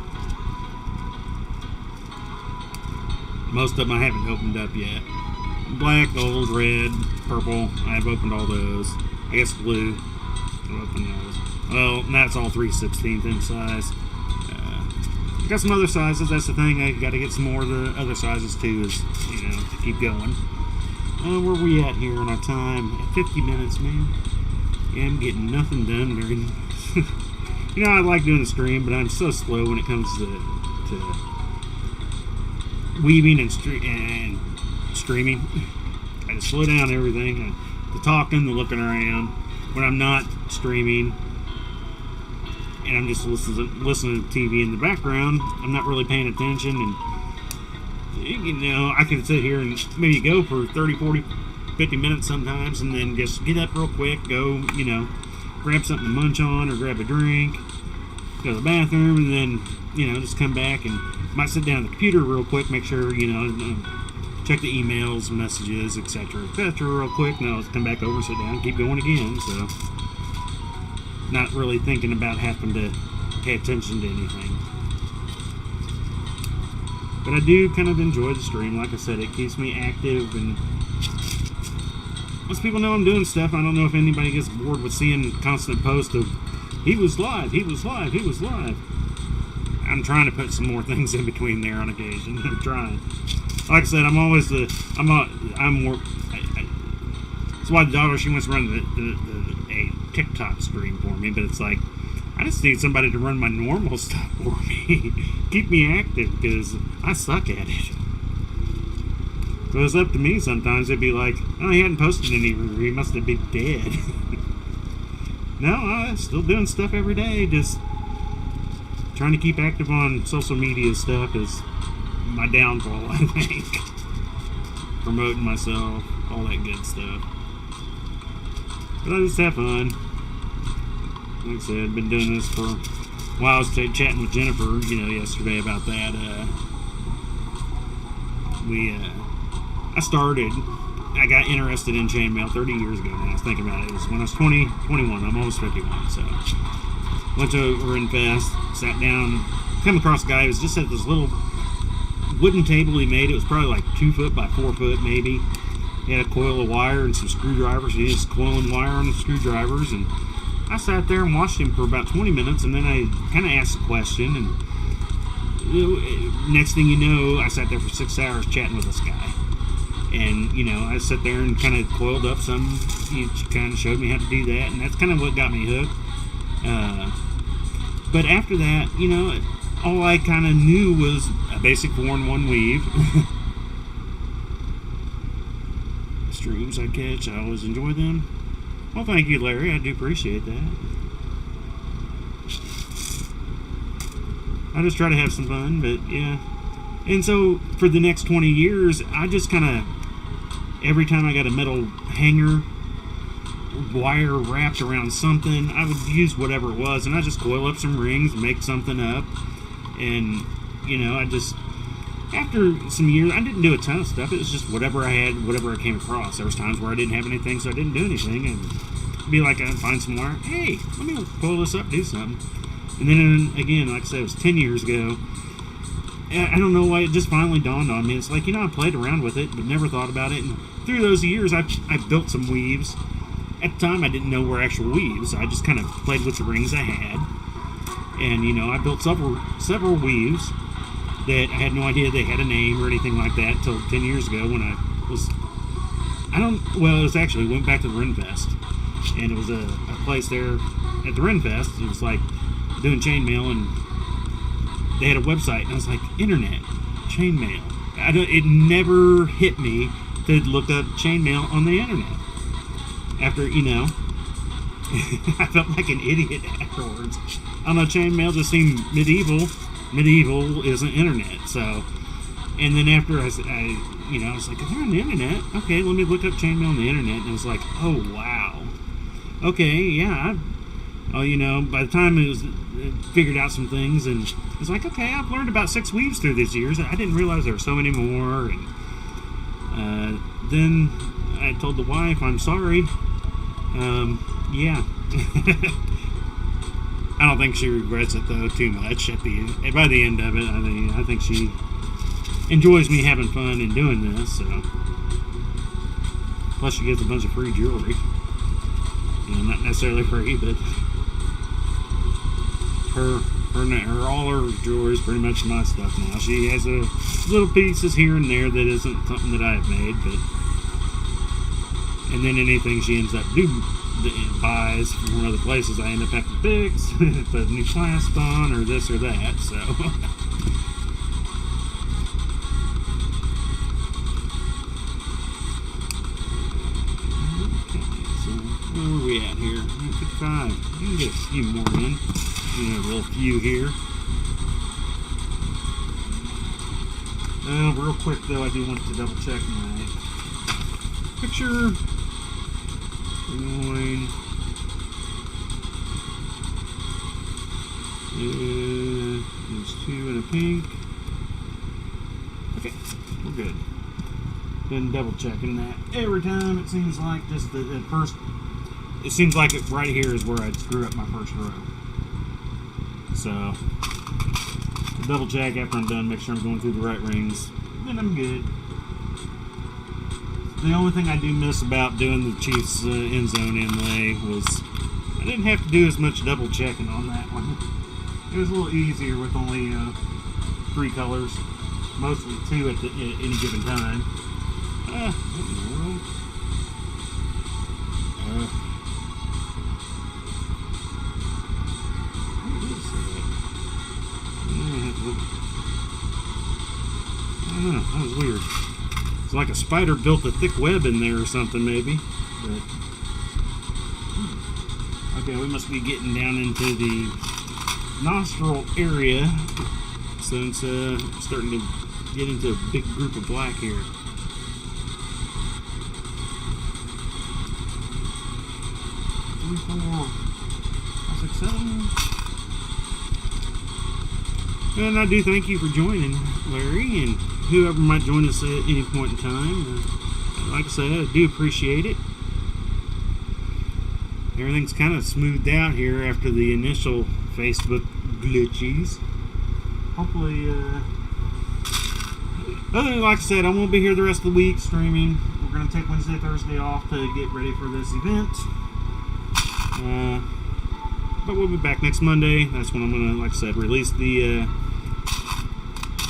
Most of them I haven't opened up yet. Black, gold, red, purple. I've opened all those. I guess blue. I've opened those. Well, that's all 3/16 inch size. Got some other sizes. That's the thing. I got to get some more of the other sizes too. Is to keep going. Where are we at here on our time? At 50 minutes, man. Yeah, I'm getting nothing done very. I like doing the stream, but I'm so slow when it comes to weaving and streaming. I just slow down everything. The talking, the looking around. When I'm not streaming and I'm just listening to TV in the background, I'm not really paying attention. And I can sit here and maybe go for 30, 40, 50 minutes sometimes, and then just get up real quick, go, grab something to munch on or grab a drink, go to the bathroom, and then, just come back and might sit down at the computer real quick, make sure, check the emails, messages, etc., real quick, and I'll come back over, sit down, and keep going again. So, not really thinking about having to pay attention to anything. But I do kind of enjoy the stream. Like I said, it keeps me active, and once people know I'm doing stuff, I don't know if anybody gets bored with seeing constant posts of he was live, he was live, he was live. I'm trying to put some more things in between there on occasion. I'm trying. Like I said, I'm always I'm more. That's why the daughter, she wants to run a TikTok stream for me, but it's like, I just need somebody to run my normal stuff for me. Keep me active, because I suck at it. So it's up to me sometimes. They'd be like, oh, he hadn't posted any, he must have been dead. No, I'm still doing stuff every day, just trying to keep active on social media stuff is my downfall, I think. Promoting myself, all that good stuff. But I just have fun. Like I said, I've been doing this for a while. I was chatting with Jennifer, yesterday about that. I got interested in chainmail 30 years ago now. I was thinking about it. It was when I was 21. I'm almost 51, so. Went to Renfest, sat down, come across a guy who was just at this little wooden table he made. It was probably like 2 foot by 4 foot, maybe. He had a coil of wire and some screwdrivers. He was coiling wire on the screwdrivers, and I sat there and watched him for about 20 minutes, and then I kind of asked a question, and next thing you know, I sat there for 6 hours chatting with this guy. And, I sat there and kind of coiled up some. He kind of showed me how to do that, and that's kind of what got me hooked. But after that, all I kind of knew was a basic 4-in-1 weave. Streams I catch, I always enjoy them. Well, thank you, Larry. I do appreciate that. I just try to have some fun, but yeah. And so for the next 20 years, I just kind of, every time I got a metal hanger, wire wrapped around something, I would use whatever it was, and I just coil up some rings, make something up, and I just, after some years, I didn't do a ton of stuff. It was just whatever I had, whatever I came across. There was times where I didn't have anything, so I didn't do anything, and it'd be like I'd find some wire. Hey, let me pull this up, do something. And then again, like I said, it was 10 years ago. I don't know why it just finally dawned on me. It's like, I played around with it, but never thought about it. And through those years, I built some weaves. At the time, I didn't know were actual weaves. I just kind of played with the rings I had. And, I built several weaves that I had no idea they had a name or anything like that until 10 years ago when it was actually, went back to the Renfest. And it was a place there at the Renfest. It was like doing chainmail, and they had a website, and I was like, internet, chainmail. It never hit me to look up chainmail on the internet. After, I felt like an idiot afterwards. I don't know, chainmail just seemed medieval. Medieval isn't internet, so. And then after I was like, if they're on the internet, okay, let me look up chainmail on the internet. And I was like, oh, wow. Okay, yeah, by the time it figured out some things, and it's like, okay, I've learned about 6 weaves through these years. I didn't realize there were so many more. And then I told the wife, I'm sorry. Yeah. I don't think she regrets it though too much. By the end of it, I think she enjoys me having fun and doing this. So, plus she gets a bunch of free jewelry. Not necessarily free, but all her jewelry is pretty much my stuff now. She has a little pieces here and there that isn't something that I have made, and then anything she ends up buys from other places, I end up having to fix, put a new clasp on, or this or that. So. Where are we at here? 55. You can get a few more in. A real few here. Real quick though, I do want to double check my picture. Going. There's 2 in a pink. Okay, we're good. Been double checking that every time. It seems like just at first. It seems like it right here is where I'd screw up my first row. So, double check after I'm done, make sure I'm going through the right rings, then I'm good. The only thing I do miss about doing the Chiefs end zone inlay was I didn't have to do as much double checking on that one. It was a little easier with only 3 colors, mostly 2 at any given time. What in the world? I don't know, that was weird. It's like a spider built a thick web in there or something, maybe. But, okay, we must be getting down into the nostril area since starting to get into a big group of black here. 3, 4, 5, 6, 7. And I do thank you for joining, Larry, and whoever might join us at any point in time. Like I said, I do appreciate it. Everything's kind of smoothed out here after the initial Facebook glitches. Hopefully, other than, like I said, I won't be here the rest of the week streaming. We're going to take Wednesday, Thursday off to get ready for this event. But we'll be back next Monday. That's when I'm going to, like I said, release the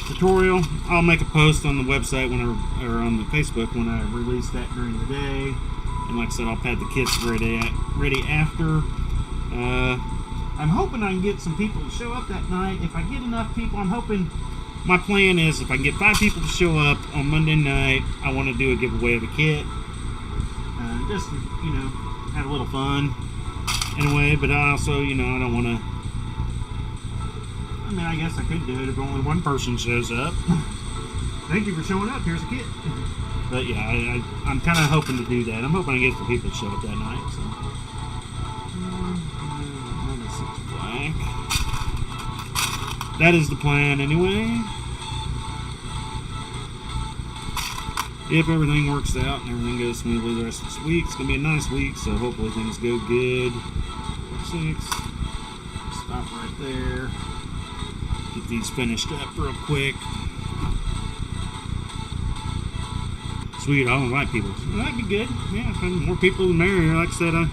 tutorial. I'll make a post on the website or on the Facebook when I release that during the day. And like I said, I'll have the kits ready after. I'm hoping I can get some people to show up that night. If I get enough people, I'm hoping, my plan is if I can get 5 people to show up on Monday night, I want to do a giveaway of a kit. Just, have a little fun in a way, but I also, I don't want to, I guess I could do it if only one person shows up. Thank you for showing up, here's a kit. But yeah, I'm kind of hoping to do that. I'm hoping I get some people to show up that night. So. Black. That is the plan anyway. If everything works out and everything goes smoothly the rest of this week, it's going to be a nice week, so hopefully things go good. 6. Stop right there. Get these finished up real quick. Sweet, I'll invite people. Well, that'd be good. Yeah, if more people the merrier. Like I said, I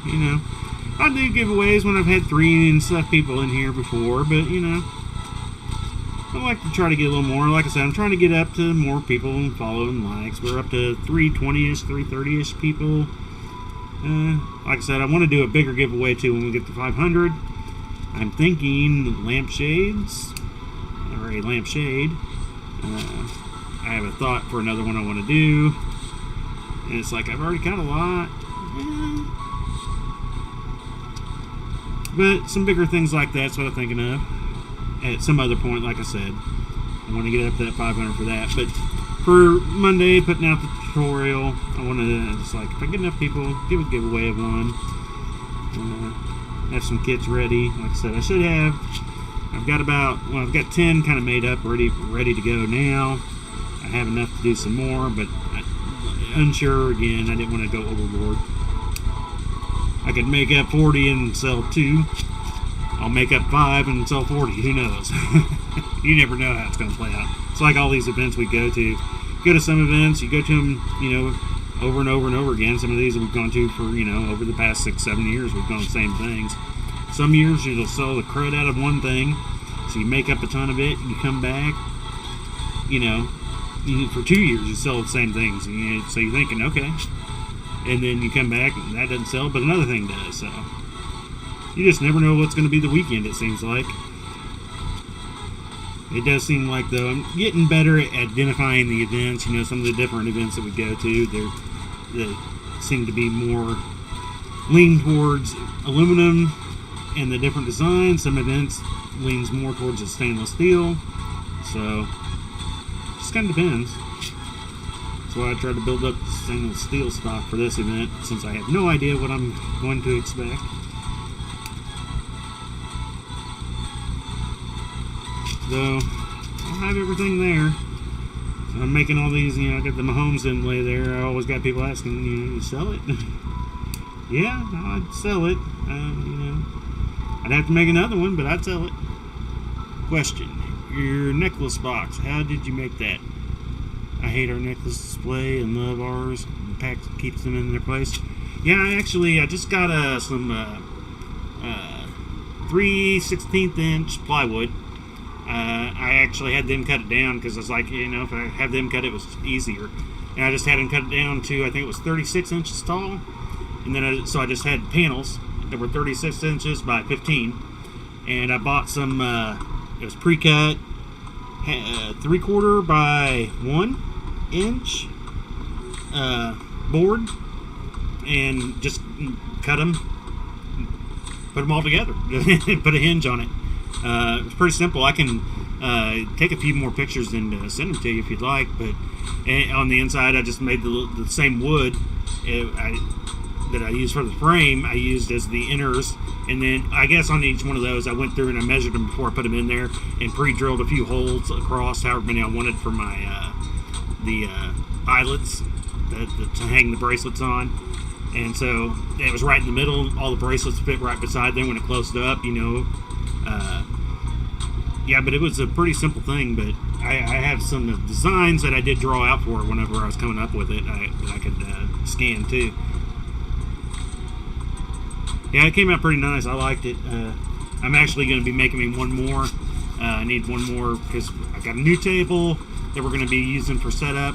do giveaways when I've had 3 and stuff people in here before, but I like to try to get a little more. Like I said, I'm trying to get up to more people and follow and likes. We're up to 320-ish, 330-ish people. Like I said, I want to do a bigger giveaway too when we get to 500. I'm thinking lampshades, or a lampshade. I have a thought for another one I want to do. And it's like, I've already got a lot. But some bigger things like that's what I'm thinking of. At some other point, like I said, I want to get up to that 500 for that. But for Monday, putting out the tutorial, I want to, just like, if I get enough people, give a giveaway of one. have some kits ready. Like I said, I should have. I've got 10 kind of made up, ready to go now. I have enough to do some more, but unsure again. I didn't want to go overboard. I could make up 40 and sell 2. I'll make up 5 and sell 40. Who knows? You never know how it's going to play out. It's like all these events we go to. Go to some events, you go to them, over and over and over again. Some of these we've gone to for, over the past 6-7 years, we've gone the same things. Some years you'll sell the crud out of one thing, so you make up a ton of it, you come back, for 2 years you sell the same things. So you're thinking, okay. And then you come back and that doesn't sell, but another thing does. So you just never know what's going to be the weekend, it seems like. It does seem like, though, I'm getting better at identifying the events. Some of the different events that we go to, they seem to be more lean towards aluminum and the different designs. Some events leans more towards the stainless steel. So, just kind of depends. That's why I tried to build up the stainless steel stock for this event, since I have no idea what I'm going to expect. So, I'll have everything there. So I'm making all these, I got the Mahomes inlay there. I always got people asking, you sell it? Yeah, I'd sell it. I'd have to make another one, but I'd sell it. Question: your necklace box, how did you make that? I hate our necklace display and love ours. The pack keeps them in their place. Yeah, I just got some 3/16 inch plywood. I actually had them cut it down because I was like, if I have them cut it was easier. And I just had them cut it down to, I think it was 36 inches tall. And then so I just had panels that were 36 inches by 15. And I bought some, it was pre-cut, 3/4 by 1 inch board. And just cut them, put them all together, put a hinge on it. It's pretty simple. I can take a few more pictures and send them to you if you'd like, but on the inside I just made the same wood that I used for the frame. I used as the inners, and then I guess on each one of those I went through and I measured them before I put them in there and pre-drilled a few holes across, however many I wanted for my the eyelets to hang the bracelets on. And so it was right in the middle. All the bracelets fit right beside them when it closed up, yeah, but it was a pretty simple thing. But I have some designs that I did draw out for it whenever I was coming up with it that I could scan too. Yeah, it came out pretty nice. I liked it. I'm actually going to be making me one more. I need one more because I got a new table that we're going to be using for setup,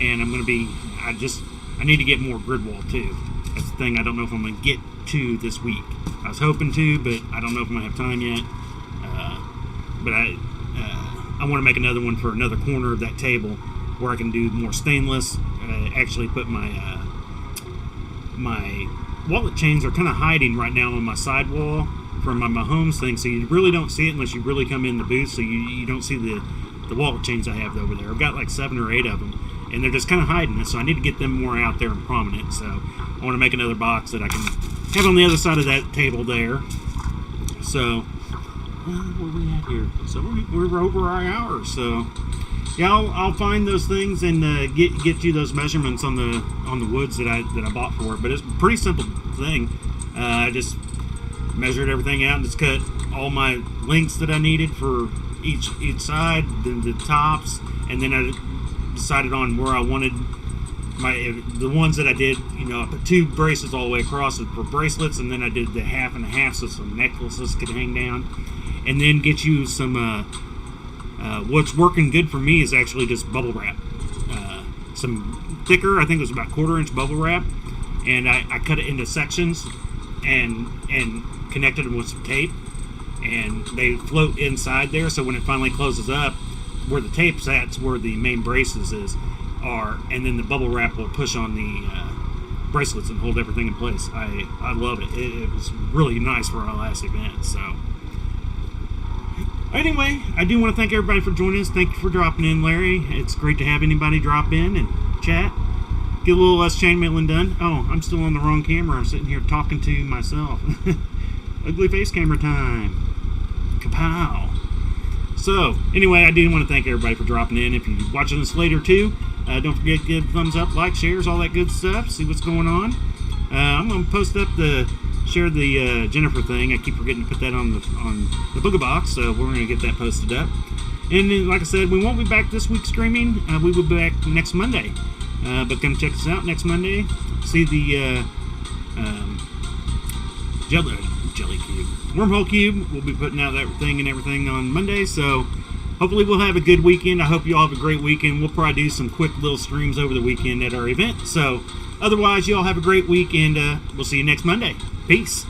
and I'm going to be. I need to get more grid wall too. That's the thing. I don't know if I'm going to get to this week. I was hoping to, but I don't know if I'm going to have time yet. But I want to make another one for another corner of that table where I can do more stainless. Actually put my my wallet chains are kind of hiding right now on my sidewall from my Mahomes thing, so you really don't see it unless you really come in the booth, so you don't see the wallet chains I have over there. I've got like 7 or 8 of them, and they're just kind of hiding, so I need to get them more out there and prominent. So I want to make another box that I can have on the other side of that table there. So where are we at here? So we're over our hour. So yeah, I'll find those things and get you those measurements on the woods that I bought for it. But it's a pretty simple thing. I just measured everything out and just cut all my lengths that I needed for each side, then the tops, and then I decided on where I wanted the ones that I did. I put 2 bracelets all the way across for bracelets, and then I did the 1/2 and 1/2 so some necklaces could hang down, and then get you some. What's working good for me is actually just bubble wrap, some thicker. I think it was about 1/4 inch bubble wrap, and I cut it into sections and connected them with some tape, and they float inside there. So when it finally closes up, where the tape's at's where the main braces are, and then the bubble wrap will push on the bracelets and hold everything in place. I love it. It was really nice for our last event. So anyway, I do want to thank everybody for joining us. Thank you for dropping in, Larry. It's great to have anybody drop in and chat. Get a little less chainmailing done. Oh, I'm still on the wrong camera. I'm sitting here talking to myself. Ugly face camera time. Kapow. So, anyway, I do want to thank everybody for dropping in. If you're watching this later, too, don't forget to give thumbs up, like, shares, all that good stuff. See what's going on. I'm going to post up share the Jennifer thing. I keep forgetting to put that on the Booga box, so we're going to get that posted up. And then, like I said, we won't be back this week streaming. We will be back next Monday. But come check us out next Monday. See the Jelly Cube. Wormhole Cube. We'll be putting out that thing and everything on Monday, so hopefully we'll have a good weekend. I hope you all have a great weekend. We'll probably do some quick little streams over the weekend at our event. So otherwise, you all have a great week, and we'll see you next Monday. Peace.